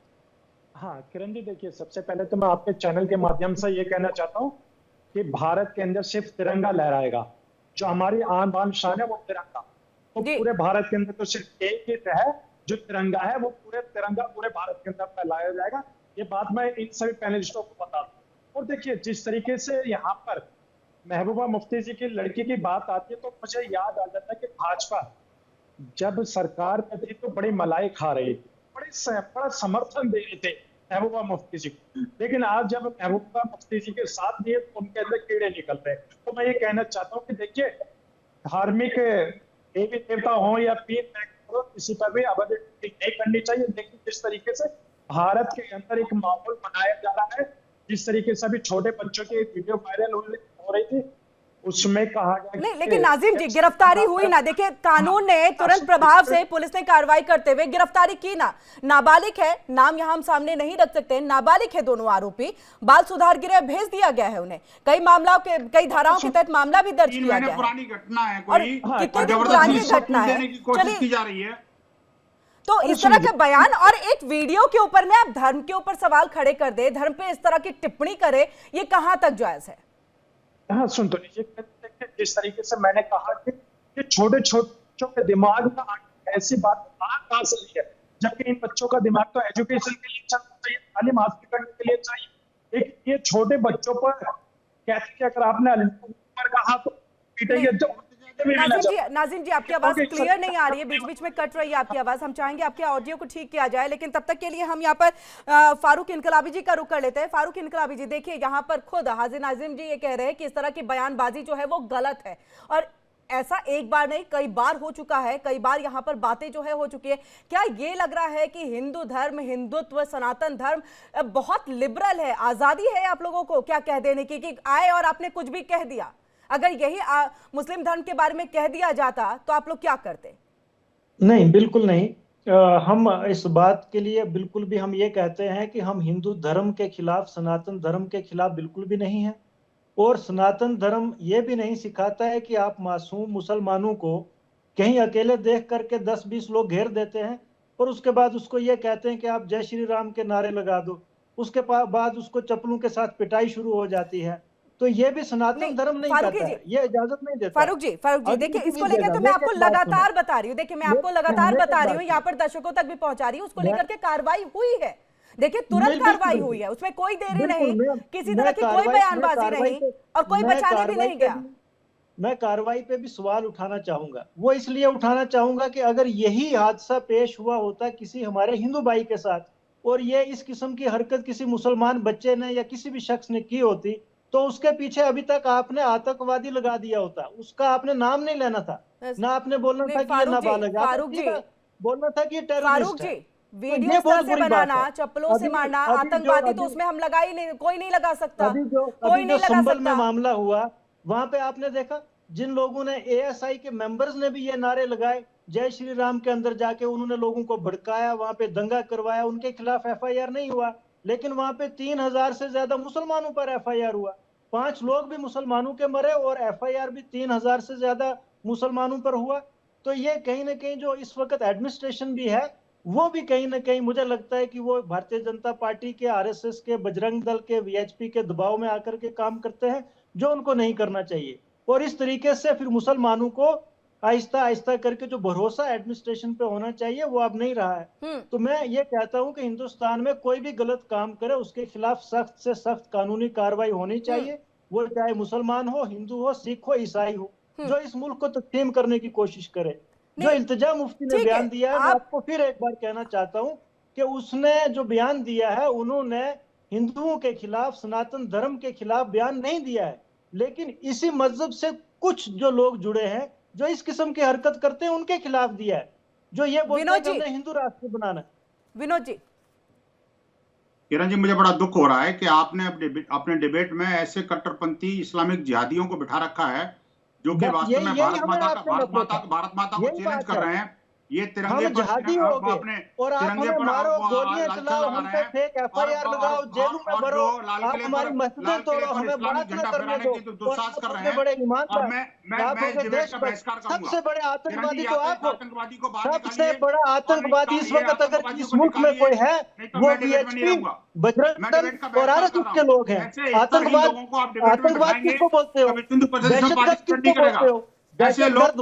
हाँ किरण जी, देखिए, सबसे पहले तो मैं आपके चैनल के माध्यम से ये कहना चाहता हूँ कि भारत के अंदर सिर्फ तिरंगा लहराएगा। जो हमारी आन बान शान है वो तिरंगा, तो पूरे भारत के अंदर तो सिर्फ एक ही है जो तिरंगा है, वो तिरंगा पूरे भारत के अंदर फैलाया जाएगा। ये बात मैं इन सभी पैनलिस्टों को बता दूं। और देखिए, जिस तरीके से यहाँ पर महबूबा मुफ्ती जी की लड़की की बात आती है तो मुझे याद आ जाता है कि भाजपा जब सरकार में थी तो बड़ी मलाई खा रही थी, बड़ा समर्थन दे रहे थे महबूबा मुफ्ती जी को। लेकिन आज जब महबूबा मुफ्ती जी के साथ दिए तो उनके अंदर कीड़े निकल रहे। तो मैं ये कहना चाहता हूँ कि देखिए, धार्मिक देवी देवता हो या पीर किसी पर भी अवहेलना नहीं करनी चाहिए। लेकिन जिस तरीके से भारत के अंदर एक माहौल बनाया जा रहा है, जिस तरीके से अभी छोटे बच्चों की वीडियो वायरल हो रही थी, उसमें कहा गया नहीं, लेकिन नाजिम जी गिरफ्तारी हुई ना। देखिए, कानून ने तुरंत प्रभाव से पुलिस ने कार्रवाई करते हुए गिरफ्तारी की ना। नाबालिग है, नाम यहां हम सामने नहीं रख सकते, नाबालिग है दोनों आरोपी, बाल सुधार गृह भेज दिया गया है उन्हें। कई धाराओं के तहत मामला भी दर्ज किया गया है। पुरानी घटना है, और कितनी पुरानी घटना है, कोशिश की जा रही है। तो इस तरह का बयान और एक वीडियो के ऊपर में आप धर्म के ऊपर सवाल खड़े कर दे, धर्म पे इस तरह की टिप्पणी करे, ये कहां तक जायज है? हाँ, सुन तो लीजिए, जिस तरीके से मैंने कहा कि छोटे छोटे के दिमाग में ऐसी बात कहां से ली है, जबकि इन बच्चों का दिमाग तो एजुकेशन के लिए चाहिए, तालीम हासिल करने के लिए चाहिए। एक ये छोटे बच्चों पर कहते कि अगर आपने पर कहा तो पीटेंगे। नाजिम जी आपकी आवाज क्लियर नहीं आ रही है, बीच बीच में कट रही है आपकी आवाज। हम चाहेंगे आपके ऑडियो को ठीक किया जाए, लेकिन तब तक के लिए हम यहाँ पर फारूक इनकलाबी जी का रुख कर लेते हैं। फारूक इनकलाबी जी, देखिए यहाँ पर खुद हाजी नाजिम जी ये कह रहे हैं कि इस तरह की बयानबाजी जो है वो गलत है, और ऐसा एक बार नहीं कई बार हो चुका है, कई बार यहाँ पर बातें जो है हो चुकी है। क्या ये लग रहा है कि हिंदू धर्म, हिंदुत्व, सनातन धर्म बहुत लिबरल है, आजादी है आप लोगों को क्या कह देने की कि आए और आपने कुछ भी कह दिया? अगर यही मुस्लिम धर्म के बारे में कह दिया जाता तो आप लोग क्या करते? नहीं, बिल्कुल नहीं। हम इस बात के लिए बिल्कुल भी हम ये कहते हैं कि हम हिंदू धर्म के खिलाफ, सनातन धर्म के खिलाफ बिल्कुल भी नहीं है। और सनातन धर्म ये भी नहीं सिखाता है कि आप मासूम मुसलमानों को कहीं अकेले देख करके 10-20 लोग घेर देते हैं और उसके बाद उसको ये कहते हैं कि आप जय श्री राम के नारे लगा दो, उसके बाद उसको चप्पलों के साथ पिटाई शुरू हो जाती है। तो ये भी सनातन धर्म नहीं कहता है, ये इजाजत नहीं देता। फारूक जी देखिए, इसको लेकर तो मैं आपको लगातार बता रही हूँ, देखिए मैं आपको लगातार बता रही हूँ, यहाँ पर दर्शकों तक भी पहुंचा रही हूँ, उसको लेकर के कार्रवाई हुई है। देखिए तुरंत कार्रवाई हुई है, उसमें कोई देरी नहीं, किसी तरह की कोई बयानबाजी नहीं और कोई बचाने भी नहीं गया। मैं कार्रवाई पे भी सवाल उठाना चाहूंगा। वो इसलिए उठाना चाहूंगा कि अगर यही हादसा पेश हुआ होता किसी हमारे हिंदू भाई के साथ और ये इस किस्म की हरकत किसी मुसलमान बच्चे ने या किसी भी शख्स ने की होती, तो उसके पीछे अभी तक आपने आतंकवादी लगा दिया होता, उसका आपने नाम नहीं लेना था, ना आपने बोलना था कि ये नाबालिग है, बोलना था कि टेररिस्ट है। वीडियो से बनाना, चप्पलों से मारना, आतंकवादी तो उसमें हम लगा ही नहीं, कोई नहीं लगा सकता, कोई नहीं लगा सकता। में मामला हुआ वहां पे आपने देखा जिन लोगों ने एएसआई के मेंबर्स ने भी ये नारे लगाए, जय श्री राम के अंदर जाके उन्होंने लोगों को भड़काया, वहां पे दंगा करवाया, उनके खिलाफ एफआईआर नहीं हुआ, लेकिन वहां पे 3000 से ज्यादा मुसलमानों पर एफआईआर हुआ, 5 लोग भी मुसलमानों के मरे और एफआईआर भी 3000 से ज्यादा मुसलमानों पर हुआ। तो ये कहीं ना कहीं जो इस वक्त एडमिनिस्ट्रेशन भी है वो भी कहीं ना कहीं मुझे लगता है कि वो भारतीय जनता पार्टी के, आरएसएस के, बजरंग दल के, वीएचपी के दबाव में आकर के काम करते हैं, जो उनको नहीं करना चाहिए। और इस तरीके से फिर मुसलमानों को आहिस्ता आहिस्ता करके जो भरोसा एडमिनिस्ट्रेशन पे होना चाहिए वो अब नहीं रहा है। तो मैं ये कहता हूं कि हिंदुस्तान में कोई भी गलत काम करे उसके खिलाफ सख्त से सख्त कानूनी कार्रवाई होनी चाहिए, वो चाहे मुसलमान हो, हिंदू हो, सिख हो, ईसाई हो, जो इस मुल्क को तकसीम करने की कोशिश करे। जो इल्तिजा मुफ्ती ने बयान दिया है, मैं आपको फिर एक बार कहना चाहता हूं कि उसने जो बयान दिया है, उन्होंने हिंदुओं के खिलाफ, सनातन धर्म के खिलाफ बयान नहीं दिया है, लेकिन इसी मजहब से कुछ जो लोग जुड़े हैं जो इस किस्म की हरकत करते हैं उनके खिलाफ दिया है, जो ये बोलते हैं कि हमने हिंदू राष्ट्र बनाना। विनोद जी, किरण जी, मुझे बड़ा दुख हो रहा है कि आपने अपने डिबेट में ऐसे कट्टरपंथी इस्लामिक जिहादियों को बिठा रखा है जो कि वास्तव में भारत माता को चैलेंज कर रहे हैं। ये तिरंगे पर अपने और आप हमें मारो, गोलियां चलाओ, हम पे फेक एफआईआर लगाओ, जेलों में भरो, आप हमारी मस्जिदें तोड़ो, हमें बात न करने दो, दुस्साहस कर रहे हैं। बड़े ईमानदार, और मैं देश का बहिष्कार करूंगा। सबसे बड़े आतंकवादी तो आप हो, सबसे बड़ा आतंकवादी इस वक्त अगर इस मुल्क में कोई है वो वीएचपी, बजरंग दल और आरएसएस के लोग हैं। आतंकवाद किसको बोलते हो? दहशतगर्द किसको बोलते हो? ऐसे लोग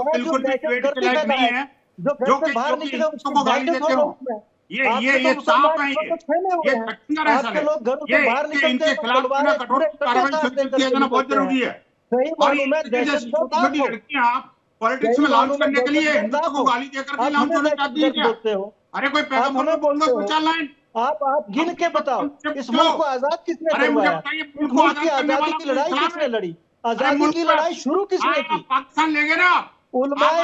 बिल्कुल भी डिबेट के लायक नहीं है, जो कि बाहर निकले उसको गाली देते हो। ये सांप है, ये कटिंगर है साले। ये इनके खिलाफ कठोर कार्रवाई सुनिश्चित किया जाना बहुत जरूरी है। और ये जैसी छोटी लड़कियां पॉलिटिक्स में लॉन्च करने के लिए हिंदुत्व को गाली देकर के लॉन्च होना चाहती है क्या? अरे कोई पैगंबर बोल चल लाइन, आप गिन के बताओ इस मुल्क को आजाद किसने करवाया? मुल्क की आजादी की लड़ाई किसने लड़ी? आजादी की लड़ाई शुरू किसने की? पाकिस्तान ले गए ना उलमाए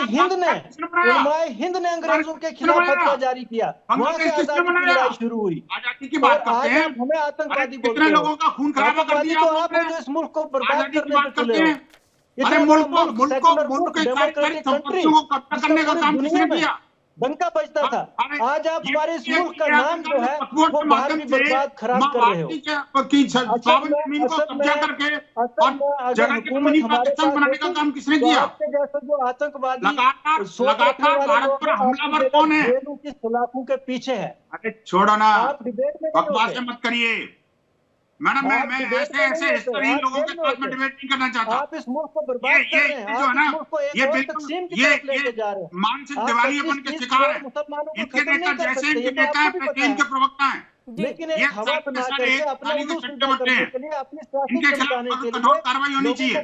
हिंद ने अंग्रेजों के खिलाफ फतवा जारी किया, वहां से आजादी की लड़ाई शुरू हुई। आजादी की बात करते हैं, हमें आतंकवादी बोलते कितने लोगों का खून खराबा कर दिया तो आप जो इस मुल्क को बर्बाद करने पे चले हो। अरे मुल्क के संपत्तियों को कब्जा करने का काम किसने किया? डंका बजता था। आज आप हमारे इस मुल्क का नाम जो है वो बाहर भी बर्बाद खराब कर रहे हो। जमीन को कब्जा करके और जगह की जमीन पाकिस्तान बनाने का काम किसने किया? आपके जैसे जो आतंकवादी लगातार भारत पर हमलावर कौन है? की सलाखों के पीछे है। अरे छोड़ो ना, बकवास मत करिए मैडम। मैं ऐसे इस तरह लोगों के साथ में डिबेट नहीं करना चाहता। आप इस मुल्क को बर्बाद कर रहे हैं, जो है ना, ये बिल्कुल मानसिक दिवालियापन के शिकार है। इनके नेता जैसे इनके नेता है वैसे इनके प्रवक्ता हैं, लेकिन एक हवा बना करके अपने उलूस सीधा करने के लिए, अपनी इनके खिलाफ कठोर कार्रवाई होनी चाहिए।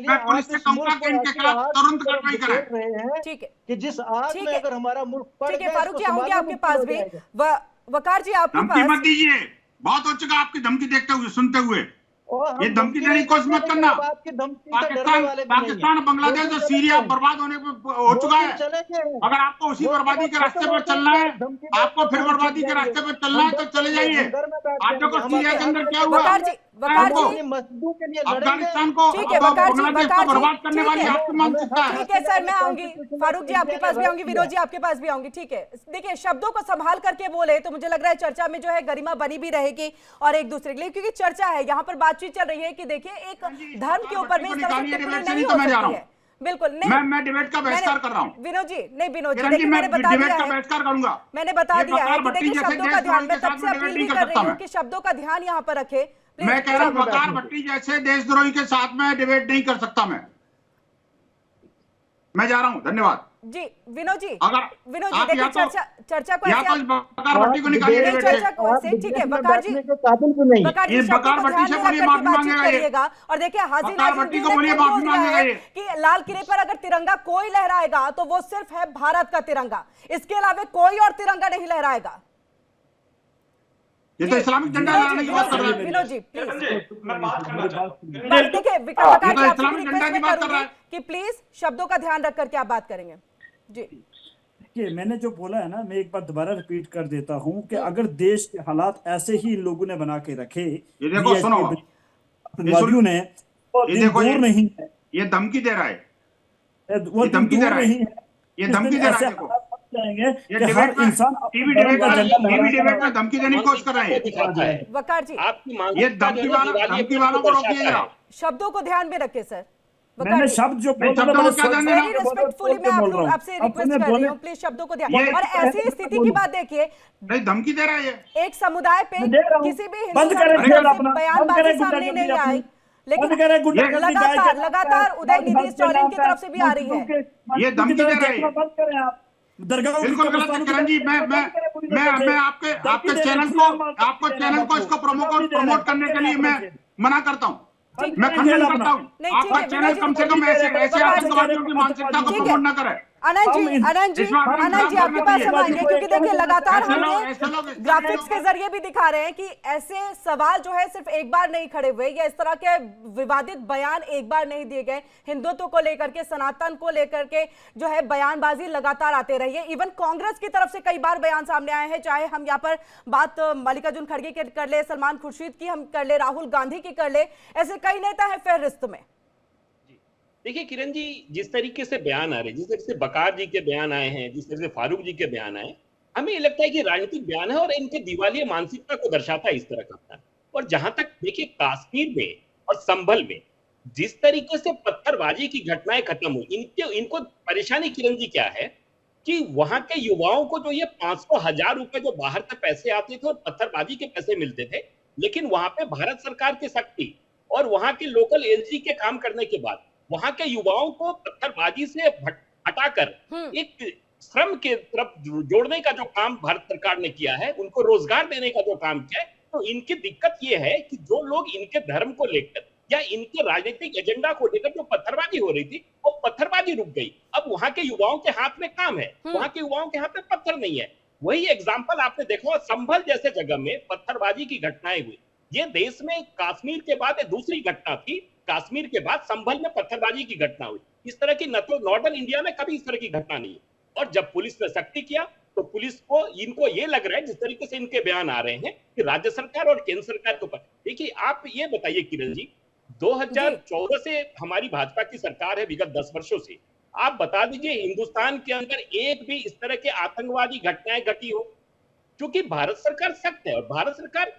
मैं पुलिस से कहूंगा कि इनके खिलाफ तुरंत कार्रवाई करें। ठीक है कि जिस आग में अगर हमारा मुल्क पड़ गया, फारूक जी आऊंगी आपके पास भी। वकार जी आपके पास। धमकी मत दीजिए, बहुत हो चुका आपकी धमकी देखते हुए सुनते हुए। ये धमकी देने की कोशिश मत करना। पाकिस्तान, बांग्लादेश और सीरिया बर्बाद होने पे हो चुका है। अगर आपको उसी बर्बादी के रास्ते पर चलना है, आपको फिर बर्बादी के रास्ते पर चलना है तो चले जाइए। आप देखो सीरिया के अंदर क्या हुआ। वकार जी, अपनी मस्जिदों के लिए लड़ेंगे। अफगानिस्तान को, ठीक है वकार जी, बांग्लादेश वकार को बर्बाद जी, करने ठीक वाली है, आपकी मानसिकता है। ठीक है सर, मैं आऊंगी, फारूक जी आपके पास भी आऊंगी, विनोद जी आपके पास भी आऊंगी। ठीक है, देखिए शब्दों को संभाल करके बोले तो मुझे लग रहा है चर्चा में जो है गरिमा बनी भी रहेगी और एक दूसरे के लिए, क्योंकि चर्चा है यहाँ पर, बातचीत चल रही है कि देखिए एक धर्म के ऊपर में इस तरह से टिप्पणी नहीं हो सकती है। बिल्कुल नहीं, मैं डिबेट का बहिष्कार कर रहा हूँ। विनोद जी, नहीं विनोद जी, किरण जी, देखिए मैं मैंने बता डिबेट दिया का है, बहिष्कार करूंगा। मैंने बता दिया है कि भट्टी देखिए जैसे शब्दों का ध्यान, मैं तब से अपील भी कर रही हूँ कि शब्दों का ध्यान यहाँ पर रखे। मैं कह रहा हूँ वकार भट्टी जैसे देशद्रोही के साथ में डिबेट नहीं कर सकता। मैं जा रहा हूँ, धन्यवाद जी। विनोद जी, अगर विनोद जी आप देखिए या तो चर्चा को या ऐसे तो वकार भट्टी को निकालिए नहीं, डिबेट चर्चा से। को ऐसे, ठीक है वकार जी, काबिल भी नहीं। वकार जी ये शब्दों वकार को भट्टी ध्यान से में बोलिए, रख करके माफी बातचीत मांगेगा ये। करिएगा। और देखिए हाजी वकार नाजिम भट्टी जी को ने बोलिए, खुद माफी बोल दिया मांगेगा है ये। कि लाल किले पर अगर तिरंगा कोई लहराएगा तो वो सिर्फ है भारत का तिरंगा, इसके अलावा कोई और तिरंगा नहीं लहराएगा। ये तो इस्लामिक झंडा लहराने की बात कर रहा है। विनोद जी प्लीज, मैं बात करना चाहता हूँ। देखिए वकार जी तो आपसे इस्लामिक रिक्वेस्ट झंडा की मैं बात कर रहा करूंगी है। कि प्लीज शब्दों का ध्यान रख करके आप बात करेंगे। जी कि मैंने जो बोला है ना, मैं एक बार दोबारा रिपीट कर देता हूं कि अगर देश के हालात ऐसे ही लोगों ने बना के रखे, ये देखो सुनो, आतंकवादियों ने, और ये दिन देखो, दूर नहीं है, ये धमकी दे रहा है, वो ये दिन धमकी दे दूर रहा है, नहीं है, ये इस धमकी दिन दे रहा ऐसे है। देखो हालात बन जाएंगे ये कि हर डिबेट में, इंसान टीवी अपने धर्म डिबेट का झंडा में, टीवी लहराएगा। डिबेट में धमकी देने की कोशिश कर रहे हैं। दिखाता है वकार जी, आपकी मांग, ये धमकी वालों को रोकिए जरा। शब्दों को ध्यान में रखे सर। मैंने शब्द जो बोला शब्दों को क्या मैंने जानना सोच है? वेरी के बोला, रिस्पेक्टफुली सोच मैं के आप बोल रहा लोग हूं। आपसे अब रिक्वेस्ट तुमने कर रही बोले, हूँ, प्लीज शब्दों को ये- ध्यान। और ऐसी स्थिति की बात देखिए, नहीं धमकी दे रहा है ये। एक समुदाय पे मैं दे रहा हूं। किसी भी बंद हिंदू करें धर्म की खेल तरफ से अपना, बंद बयानबाजी करें सामने गुंडागर्दी नहीं अपनी, आई, लेकिन बंद करें गुंडागर्दी, गाय के लगातार उदयनिधि स्टालिन की तरफ से भी आ रही है। ये धमकी दे रहा है। बंद करें आप दरगाहों की बिल्कुल गलत है कब्रिस्तानों की किरण जी। तरफ मैं बंद करें पूरी तरह से। आपके धमकी दे रहे चैनल हैं, को आपको इसको प्रमोट करने के लिए मैं मना करता हूँ, ठीक मैं है। खंडन करता हूँ। नहीं, ठीक आपका है, चैनल विनोद कम से जी, कम ऐसे आतंकवादियों की मानसिकता को ठीक है। प्रमोट न करे। आनंद जी, आनंद जी, इस बार हम आनंद जी काम आपके करना पास चाहिए। हम आएंगे, क्योंकि देखिए लगातार ऐसे हम लोग- ये ऐसे लोग- ग्राफिक्स के जरिए भी दिखा रहे हैं कि ऐसे सवाल जो है सिर्फ एक बार नहीं खड़े हुए, या इस तरह के विवादित बयान एक बार नहीं दिए गए। हिंदुत्व को लेकर के, सनातन को लेकर के जो है बयानबाजी लगातार आते रही है। इवन कांग्रेस की तरफ से कई बार बयान सामने आए हैं, चाहे हम यहाँ पर बात मल्लिकार्जुन खड़गे की कर ले, सलमान खुर्शीद की हम कर ले, राहुल गांधी की कर ले, ऐसे कई नेता है फहरिस्त में। देखिए किरण जी, जिस तरीके से बयान आ रहे, जिस तरीके से बकार जी के बयान आए हैं, जिस तरह से फारूक जी के बयान आए, हमें ये लगता है कि राजनीतिक बयान है और इनके दिवालिया मानसिकता को दर्शाता है इस तरह का बयान। और जहां तक देखिए कश्मीर में और संभल में जिस तरीके से पत्थरबाजी की घटनाएं खत्म हुई, इनको परेशानी किरण जी क्या है कि वहां के युवाओं को जो ये 500,000 रुपए जो बाहर से पैसे आते थे और पत्थरबाजी के पैसे मिलते थे, लेकिन वहां पे भारत सरकार की सख्ती और वहां के लोकल एलजी के काम करने के बाद वहां के युवाओं को पत्थरबाजी से हटाकर एक श्रम के तरफ जोड़ने का जो काम भारत सरकार ने किया है, उनको रोजगार देने का जो काम किया है, तो इनकी दिक्कत ये है कि जो लोग इनके धर्म को लेकर या इनके राजनीतिक एजेंडा को लेकर जो पत्थरबाजी हो रही थी, वो पत्थरबाजी रुक गई। अब वहां के युवाओं के हाथ में काम है, वहां के युवाओं के हाथ में पत्थर नहीं है। वही एग्जाम्पल आपने देखा, संभल जैसे जगह में पत्थरबाजी की घटनाएं हुई। ये देश में कश्मीर के बाद दूसरी घटना थी, कश्मीर के बाद संभल में पत्थरबाजी की घटना हुई। इस तरह की न तो नॉर्दर्न इंडिया में कभी इस तरह की घटना नहीं है। और जब पुलिस ने सख्ती किया तो पुलिस को इनको ये लग रहा है, जिस तरीके से इनके बयान आ रहे हैं कि राज्य सरकार और केंद्र सरकार के ऊपर, देखिए आप ये बताइए किरण जी, 2014 से हमारी भाजपा की सरकार है, विगत 10 वर्षों से आप बता दीजिए हिंदुस्तान के अंदर एक भी इस तरह के आतंकवादी घटनाएं घटी हो, क्योंकि भारत सरकार सख्त है। और भारत सरकार,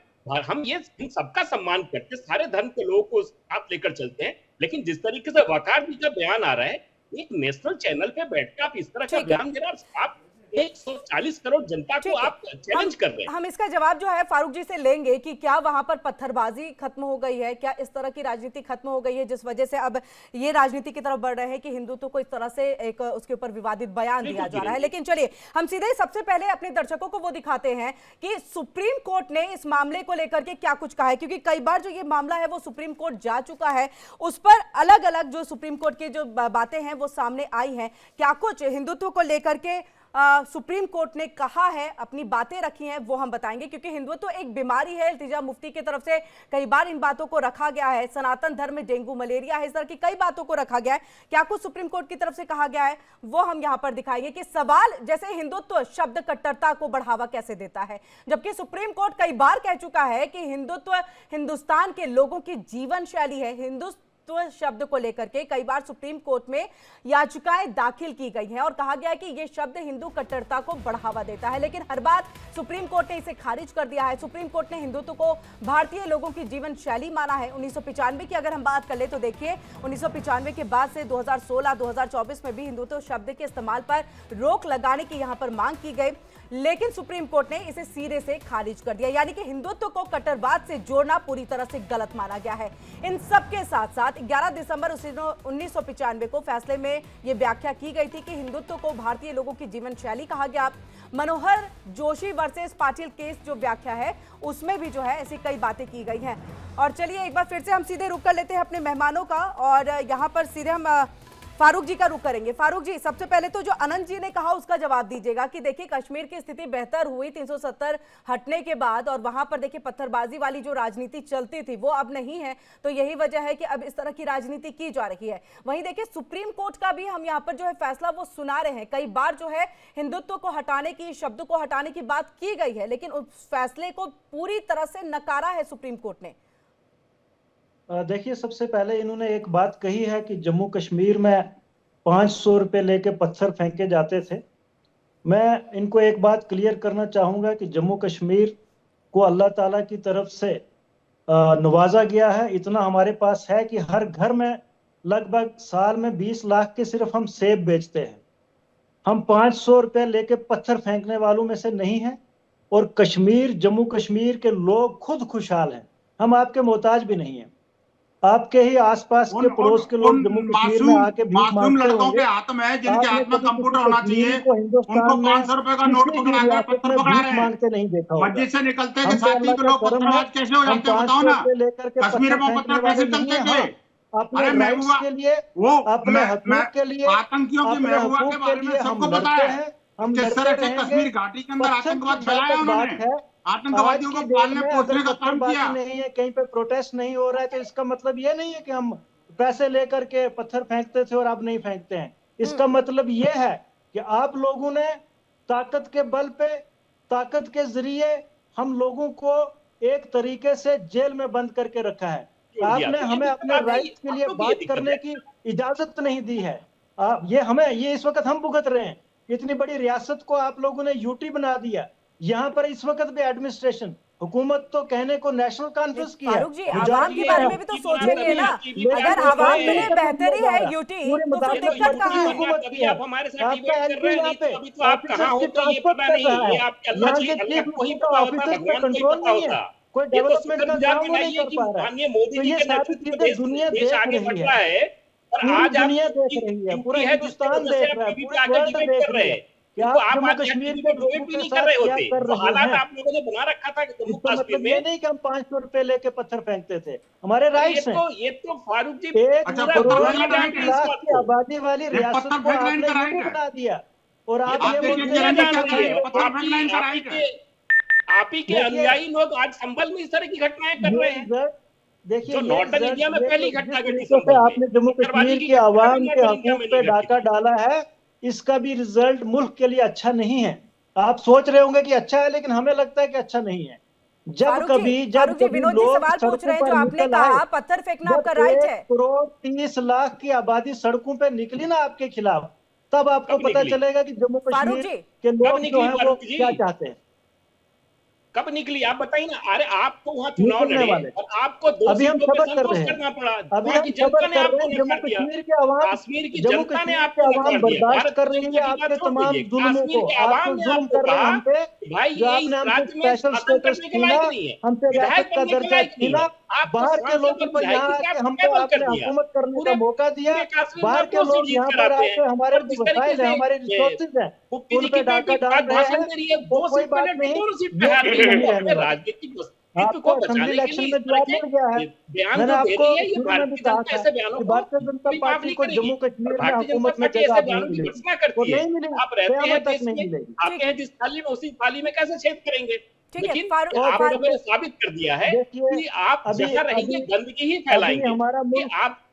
हम ये इन सबका सम्मान करते, सारे धर्म के लोगों को साथ लेकर चलते हैं, लेकिन जिस तरीके से वकार जी का बयान आ रहा है, एक नेशनल चैनल पे बैठकर आप इस तरह का बयान दे रहे हैं, आप 140 करोड़ जनता को आप चैलेंज कर रहे हैं। हम इसका जवाब जो है फारूक जी से लेंगे कि क्या वहां पर पत्थरबाजी खत्म हो गई है, क्या इस तरह की राजनीति खत्म हो गई है जिस वजह से अब ये राजनीति की तरफ बढ़ रहे हैं कि हिंदुत्व को इस तरह से एक उसके ऊपर विवादित बयान दिया जा रहा है। लेकिन चलिए हम सीधे सबसे पहले अपने दर्शकों को वो दिखाते हैं कि सुप्रीम कोर्ट ने इस मामले को लेकर के क्या कुछ कहा है, क्योंकि कई बार जो ये मामला है वो सुप्रीम कोर्ट जा चुका है, उस पर अलग अलग जो सुप्रीम कोर्ट की जो बातें हैं वो सामने आई हैं। क्या कुछ हिंदुत्व को लेकर के सुप्रीम कोर्ट ने कहा है, अपनी बातें रखी हैं, वो हम बताएंगे, क्योंकि हिंदुत्व तो एक बीमारी है। इल्तिजा मुफ्ती की तरफ से कई बार इन बातों को रखा गया है, सनातन धर्म में डेंगू मलेरिया है, इस तरह की कई बातों को रखा गया है। क्या कुछ सुप्रीम कोर्ट की तरफ से कहा गया है वो हम यहां पर दिखाएंगे कि सवाल जैसे हिंदुत्व शब्द कट्टरता को बढ़ावा कैसे देता है, जबकि सुप्रीम कोर्ट कई बार कह चुका है कि हिंदुत्व हिंदुस्तान के लोगों की जीवन शैली है। हिंदुत्व शब्द को लेकर के कई बार सुप्रीम कोर्ट में याचिकाएं दाखिल की गई हैं और कहा गया है कि यह शब्द हिंदू कट्टरता को बढ़ावा देता है, लेकिन हर बार सुप्रीम कोर्ट ने इसे खारिज कर दिया है। सुप्रीम कोर्ट ने हिंदुत्व को भारतीय लोगों की जीवन शैली माना है। 1995 की अगर हम बात कर ले तो देखिए 1995 के बाद से 2016-2024 में भी हिंदुत्व शब्द के इस्तेमाल पर रोक लगाने की यहां पर मांग की गई, लेकिन सुप्रीम कोर्ट ने इसे सिरे से खारिज कर दिया। यानी कि हिंदुत्व को कट्टरवाद से जोड़ना पूरी तरह से गलत माना गया है। इन सबके साथ साथ 11 दिसंबर 1995 को फैसले में यह व्याख्या की गई थी कि हिंदुत्व को भारतीय लोगों की जीवन शैली कहा गया। मनोहर जोशी वर्सेस पाटिल केस जो व्याख्या है उसमें भी जो है ऐसी कई बातें की गई हैं। और चलिए एक बार फिर से हम सीधे रुक कर लेते हैं अपने मेहमानों का, और यहाँ पर सीधे हम फारूक जी का रुख करेंगे। फारूक जी, सबसे पहले तो जो अनंत जी ने कहा उसका जवाब दीजिएगा कि देखिए कश्मीर की स्थिति बेहतर हुई 370 हटने के बाद, और वहां पर देखिए पत्थरबाजी वाली जो राजनीति चलती थी वो अब नहीं है, तो यही वजह है कि अब इस तरह की राजनीति की जा रही है। वहीं देखिए सुप्रीम कोर्ट का भी हम यहाँ पर जो है फैसला वो सुना रहे हैं। कई बार जो है हिंदुत्व को हटाने की, शब्द को हटाने की बात की गई है, लेकिन उस फैसले को पूरी तरह से नकारा है सुप्रीम कोर्ट ने। देखिए, सबसे पहले इन्होंने एक बात कही है कि जम्मू कश्मीर में 500 रुपए लेके पत्थर फेंके जाते थे। मैं इनको एक बात क्लियर करना चाहूंगा कि जम्मू कश्मीर को अल्लाह ताला की तरफ से नवाजा गया है। इतना हमारे पास है कि हर घर में लगभग साल में 20 लाख के सिर्फ हम सेब बेचते हैं। हम 500 रुपए लेके पत्थर फेंकने वालों में से नहीं हैं, और कश्मीर, जम्मू कश्मीर के लोग खुद खुशहाल हैं। हम आपके मोहताज भी नहीं हैं। आपके ही आसपास के पड़ोस के लोग जम्मू कश्मीर में आके भीख मांगते लड़कों के हाथ में है जिनके हाथ में कंप्यूटर होना चाहिए, उनको 500 रुपए का नोट पकड़ा गया, पत्थर पकड़ा रहे हैं। मांगते नहीं देखा। मस्जिद से निकलते के साथी के लोग पत्थरबाज कैसे हो जाते हैं बताओ ना। कश्मीर में पत्थर कैसे चलते थे? अपने राइट्स के लिए, वो अपने हकूक के लिए, आतंकियों की महबूबा के बारे में सबको पता है। हम जिस तरह से कश्मीर घाटी के अंदर आतंकवाद फैलाया उन्होंने, आतंकवादियों को पालने पोसने का काम किया। नहीं है, कहीं पे प्रोटेस्ट नहीं हो रहा है, तो इसका मतलब ये नहीं है कि हम पैसे लेकर के पत्थर फेंकते थे और अब नहीं फेंकते हैं। इसका मतलब ये है कि आप लोगों ने ताकत के बल पे, ताकत के जरिए हम लोगों को एक तरीके से जेल में बंद करके रखा है। आपने हमें अपने राइट के लिए बात करने की इजाजत नहीं दी है। ये इस वक्त हम भुगत रहे हैं। इतनी बड़ी रियासत को आप लोगों ने यूटी बना दिया। यहाँ पर इस वक्त भी एडमिनिस्ट्रेशन, हुकूमत तो कहने को नेशनल कॉन्फ्रेंस की है। फारूक जी, आवाम के बारे में भी तो सोचेंगे ना। अगर आवाम के लिए बेहतरी है यूटी, तो फिर दिक्कत कहाँ है? हुकूमत की है। आप हमारे साथ डिबेट कर रहे हैं, अभी तो आप कहाँ हो तो ये पता नहीं। ये आपके अल्लाह को ही पता होता, भगवान को ही पता होता। कोई डेवलपमेंट का काम नहीं कर पा रहा माननीय मोदी है। जी के नेतृत्व में दुनिया देश आगे बढ़ रहा है, और आज आप दुनिया देख रही है, पूरा हिंदुस्तान देख रहा है, पूरे वर्ल्ड देख रहे हैं। तो आप कश्मीर के लोगों भी नहीं कर रहे होते, तो हालात आप लोगों ने बना रखा था कि जम्मू कश्मीर में। ये नहीं कि हम 500 रुपए लेके पत्थर फेंकते थे, हमारे राइट्स हैं। ये तो फारूक जी, 1 लाख की आबादी वाली रियासत को आपने बना दिया, और आप आप ही के अनुयायी लोग आज संभल में इस तरह की घटनाएं कर रहे हैं। देखिए, नॉर्दर्न इंडिया में पहली घटना घटी, आपने जम्मू कश्मीर के आवाम के हकूक पे डाका डाला है। इसका भी रिजल्ट मुल्क के लिए अच्छा नहीं है। आप सोच रहे होंगे कि अच्छा है, लेकिन हमें लगता है कि अच्छा नहीं है। जब कभी विनोद जी सवाल पूछ रहे हैं, जो आपने कहा पत्थर फेंकना आपका राइट है। 1 करोड़ 30 लाख की आबादी सड़कों पे निकली ना आपके खिलाफ, तब आपको पता चलेगा कि जम्मू कश्मीर के लोग जो है वो क्या चाहते हैं। कब निकली आप बताइए ना। अरे आप तो वहाँ चुनाव लड़े और आपको 2 अभी हम सीटों पे खबर कर संतोष रहे हैं। करना पड़ा। अभी वहाँ की जनता ने आपको जम्मू नकार दिया, कश्मीर के आवाम, कश्मीर की जम्मू जनता ने कश्मीर आपको के आवाम नकार दिया। बर्दाश्त कर रही है आपके तमाम जुल्मों को। आपको जुल्म कर रहे हैं हम पे, भाई जो आपने हमसे स्पेशल स्टेटस छीना, हमसे रियासत का दर्जा छीना, बाहर के लोगों पर यहाँ आके हम पे आपने हुकूमत करने का मौका दिया। बाहर के लोग यहाँ पर आके हमारे वसाइल है, हमारे रिसोर्सेज है, उन पे डाका डाल रहे हैं। कोई बात नहीं, राजनीतिक अस्तित्व को बचाने के लिए इस तरह के बयान जो दे रही है, ये भारतीय जनता ऐसे बयानों को भारतीय जनता पार्टी को जम्मू कश्मीर में हुकूमत में ऐसे बयानों की घोषणा करती है। आप रहते हैं देश में, आते हैं जिस थाली में उसी थाली में कैसे छेद करेंगे? लेकिन आप लोगों ने साबित कर दिया है कि आप जहाँ रहेंगे गंदगी ही फैलाएंगे।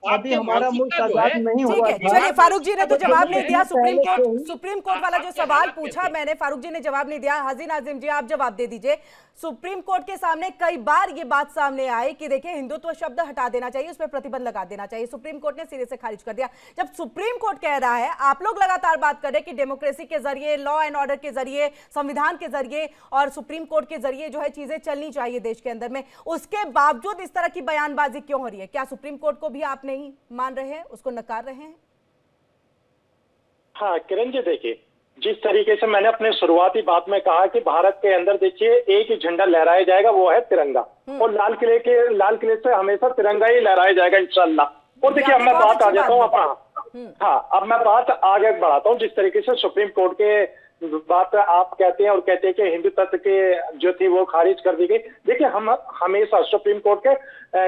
अभी हमारा मुल्क आजाद नहीं हुआ। चलिए, फारूक जी ने तो जवाब नहीं दिया। सुप्रीम कोर्ट वाला जो सवाल पूछा मैंने, फारूक जी ने जवाब नहीं दिया। हाजी नाजिम जी, आप जवाब दे दीजिए। सुप्रीम कोर्ट के सामने कई बार ये बात सामने आई कि देखिए हिंदुत्व शब्द हटा देना चाहिए, उस पर प्रतिबंध लगा देना चाहिए। सुप्रीम कोर्ट ने सिरे से खारिज कर दिया। जब सुप्रीम कोर्ट कह रहा है, आप लोग लगातार बात कर रहे हैं कि डेमोक्रेसी के जरिए, लॉ एंड ऑर्डर के जरिए, संविधान के जरिए और सुप्रीम कोर्ट के जरिए जो है चीजें चलनी चाहिए देश के अंदर में, उसके बावजूद इस तरह की बयानबाजी क्यों हो रही है? क्या सुप्रीम कोर्ट को भी आप नहीं मान रहे हैं, उसको नकार रहे हैं? हाँ किरण जी, देखिए जिस तरीके से मैंने अपने शुरुआती बात में कहा कि भारत के अंदर देखिए एक ही झंडा लहराया जाएगा, वो है तिरंगा, और लाल किले से हमेशा तिरंगा ही लहराया जाएगा इंशाल्लाह। और देखिए अब मैं बात आ जाता हूँ अब मैं बात आगे बढ़ाता हूँ। जिस तरीके से सुप्रीम कोर्ट के बात आप कहते हैं और कहते हैं कि हिंदू तत्व के जो थी वो खारिज कर दी गई। देखिए हम हमेशा सुप्रीम कोर्ट के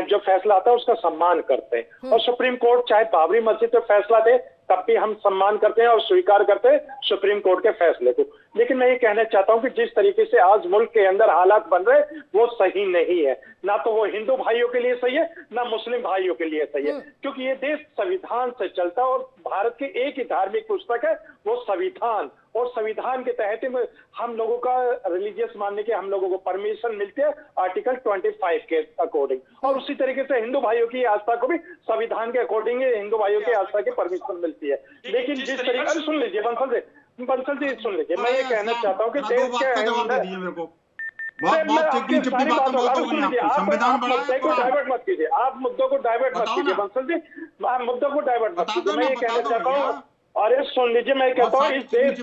जो फैसला आता है उसका सम्मान करते हैं, और सुप्रीम कोर्ट चाहे बाबरी मस्जिद पे फैसला दे तब भी हम सम्मान करते हैं और स्वीकार करते हैं सुप्रीम कोर्ट के फैसले को। लेकिन मैं ये कहना चाहता हूं कि जिस तरीके से आज मुल्क के अंदर हालात बन रहे वो सही नहीं है। ना तो वो हिंदू भाइयों के लिए सही है, ना मुस्लिम भाइयों के लिए सही है, क्योंकि ये देश संविधान से चलता है और भारत की एक ही धार्मिक पुस्तक है वो संविधान, और संविधान के तहत हम लोगों का रिलीजियस मानने के हम लोगों को परमिशन मिलती है आर्टिकल 25 के अकॉर्डिंग, और उसी तरीके से हिंदू भाइयों की आस्था को भी संविधान के अकॉर्डिंग हिंदू भाइयों की आस्था की परमिशन मिलती है। लेकिन जिस तरीके सुन लीजिए बंसल जी सुन लीजिए, मैं ये कहना चाहता हूँ कि देश के डाइवर्ट मत कीजिए, आप मुद्दों को डाइवर्ट मत कीजिए बंसल जी, आप मुद्दों को डाइवर्ट मत कीजिए। मैं ये कहना चाहता हूँ, अरे सुन लीजिए, मैं कहता हूँ इस देश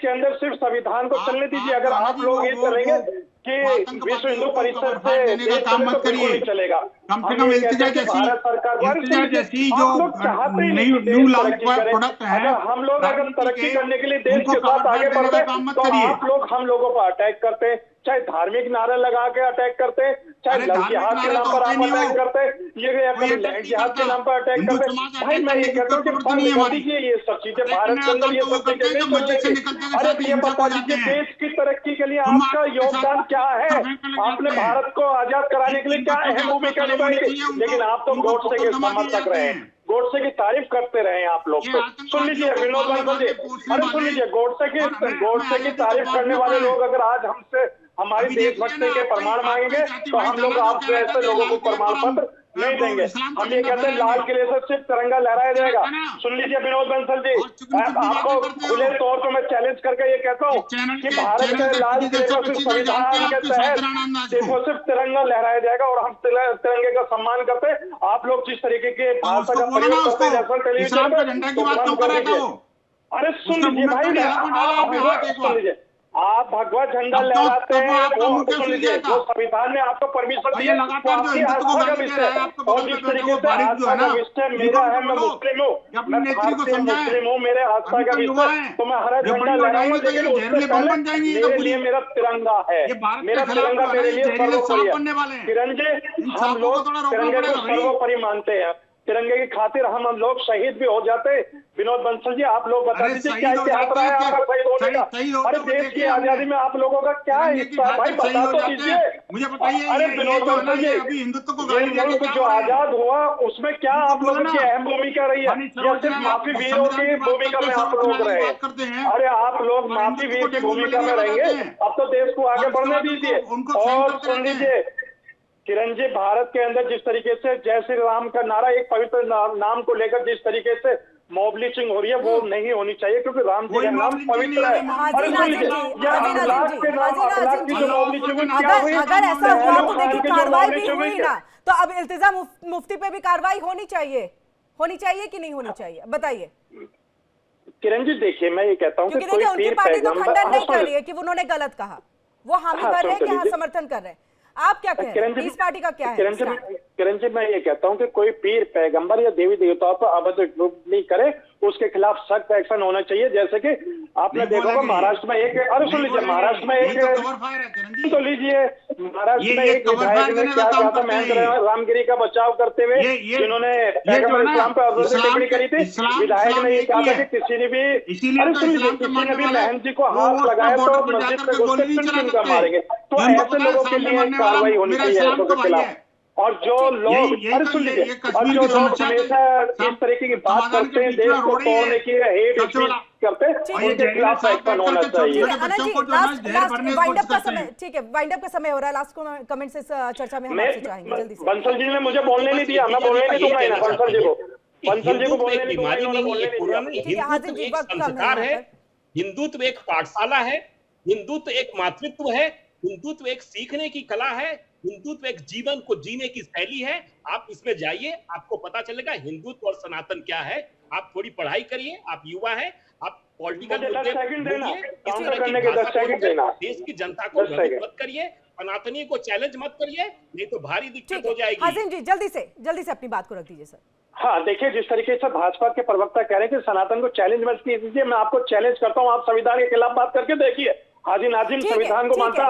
के अंदर सिर्फ संविधान को चलने दीजिए। अगर आप लोग ये करेंगे कि विश्व हिंदू परिषद से काम मत करिए, चलेगा, कम से कम इल्तिजा जैसी जो न्यू लॉन्च प्रोडक्ट है, हम लोग अगर तरक्की करने के लिए देश के साथ आगे बढ़ते हैं तो आप लोग हम लोगों पर अटैक करते हैं, चाहे धार्मिक नारा लगा के अटैक करते हैं, चाहे जिहाद के नाम पर आप अटैक करते हैं, ये जिहाद के नाम पर अटैक करते हैं। भाई मैं ये कहता हूँ कि बंद कर दीजिए ये सब चीजें, भारत के अंदर ये सब चीजें नहीं चलेगी। अरे ये बता दीजिए देश की तरक्की के लिए आपका योगदान क्या है, आपने भारत को आजाद कराने के लिए क्या अहम भूमिका निभाई थी। लेकिन आप तो गोडसे के समर्थक रहे हैं, गोडसे की तारीफ करते रहे आप लोग। तो सुन लीजिए विनोद बंसल जी, अरे सुन लीजिए, गोडसे की तारीफ करने वाले लोग अगर आज हमसे हमारी देशभक्ति के प्रमाण मांगेंगे तो हम लोग आपसे ऐसे लोगों को प्रमाण पत्र नहीं देंगे। हम ये कहते हैं लाल किले से सिर्फ तिरंगा लहराया जाएगा। सुन लीजिए विनोद बंसल जी, आपको खुले तौर पर मैं चैलेंज करके ये कहता हूँ कि भारत के लाल किले पर सिर्फ संविधान के तहत सिर्फ तिरंगा लहराया जाएगा और हम तिरंगे का सम्मान करते हैं। आप लोग जिस तरीके के भाषा का प्रयोग करते हैं नेशनल टेलीविजन पर, अरे सुन लीजिए भाई, सुन लीजिए, आप भगवा झंडा लहराते हैं, वो सुन लीजिए, जो संविधान ने आपको परमिशन दी है वो आपकी आस्था का विषय है। और जिस तरीके से आस्था का विषय मेरा है, मैं मुस्लिम हूँ, मैं भारतीय मुस्लिम हूँ, मेरे आस्था का विषय, तो मैं हरा झंडा लहराऊंगा, लेकिन उससे पहले मेरे लिए मेरा तिरंगा है, मेरा तिरंगा मेरे लिए सर्वोपरि है। किरण जी, हम लोग तिरंगे को सर्वोपरि मानते हैं, तिरंगे की खातिर हम लोग शहीद भी हो जाते। विनोद बंसल जी, आप लोग बता दीजिए क्या इतिहास रहा है आपका शहीद होने का? अरे देश की आजादी में आप लोगों का क्या हिस्सा है भाई, बता तो दीजिए, मुझे बताइए। अरे विनोद बंसल जी, ये मुल्क जो आजाद हुआ उसमें क्या आप लोगों की अहम भूमिका रही है, या सिर्फ माफी वीरों की भूमिका में आप लोग रहे? अरे आप लोग माफी वीर की भूमिका में रहेंगे, अब तो देश को आगे बढ़ने दीजिए। और सुन लीजिए किरण जी, भारत के अंदर जिस तरीके से जय श्री राम का नारा, एक पवित्र नाम को लेकर जिस तरीके से मॉबलिशिंग हो रही है वो नहीं होनी चाहिए, क्योंकि राम जी का नाम पवित्र है। अगर ऐसा हुआ तो देखिए कार्रवाई भी हुई ना, तो अब इल्तिजा मुफ्ती पे भी कार्रवाई होनी चाहिए कि नहीं होनी चाहिए, बताइए। किरण जी देखिए, मैं ये कहता हूँ क्योंकि देखिए उनकी पार्टी तो खंडन नहीं कर रही है कि उन्होंने गलत कहा, वो हामी कर रहे हैं कि हाँ समर्थन कर रहे हैं। आप क्या कह रहे हैं, इस पार्टी का क्या है? किरण जी, मैं ये कहता हूँ कि कोई पीर पैगंबर या देवी देवताओं पर अभद्र नहीं करे, उसके खिलाफ सख्त एक्शन होना चाहिए। जैसे कि आपने देखा होगा महाराष्ट्र में एक, अरे सुन लीजिए, महाराष्ट्र में एक तो लीजिए, महाराष्ट्र में एक विधायक ने क्या कहा था, महेंद्र रामगिरी का बचाव करते हुए, जिन्होंने पैगंबर इस्लाम पर अभद्र टिप्पणी करी थी। विधायक ने ये कहा था कि किसी ने भी महंत जी को हाथ लगाया तो मस्जिद में घुस के चुन कर मारेंगे। तो ऐसे लोगों के लिए कार्रवाई होनी चाहिए ऐसों के खिलाफ। और जो लोग और जो लोग हमेशा इस तरीके की बात करते हैं, देश को तोड़ने की हेट करते हैं, उनके खिलाफ एक्शन होना चाहिए। वाइंड अप का समय, ठीक है, वाइंड अप का समय हो रहा है। लास्ट कमेंट से इस चर्चा में हम आपसे चाहेंगे जल्दी से। बंसल जी ने मुझे बोलने नहीं दिया, मैं बोलने नहीं दूंगा ना बंसल जी को। बंसल जी को बोलने नहीं दूंगा, इन्होंने बोलने नहीं दिया। हिंदुत्व एक संस्कार है, हिंदुत्व एक पाठशाला है, हिंदुत्व एक मातृत्व है, हिंदुत्व एक सीखने की कला है, हिंदुत्व एक जीवन को जीने की शैली है। आप इसमें जाइए, आपको पता चलेगा हिंदुत्व और सनातन क्या है। आप थोड़ी पढ़ाई करिए, आप युवा हैं, आप पॉलिटिकल मुद्दे बोलिए, इसी तरह की भाषा बोलिए, देश की जनता को भ्रमित मत करिए, सनातनी को चैलेंज मत करिए, नहीं तो भारी दिक्कत हो जाएगी। हाजिम जी जल्दी से अपनी बात को रख दीजिए सर। हाँ देखिए, जिस तरीके से भाजपा के प्रवक्ता कह रहे हैं कि सनातन को चैलेंज मत कीजिए, मैं आपको चैलेंज करता हूँ, आप संविधान के खिलाफ बात करके देखिए। हाजी नाजिम संविधान को मानता है।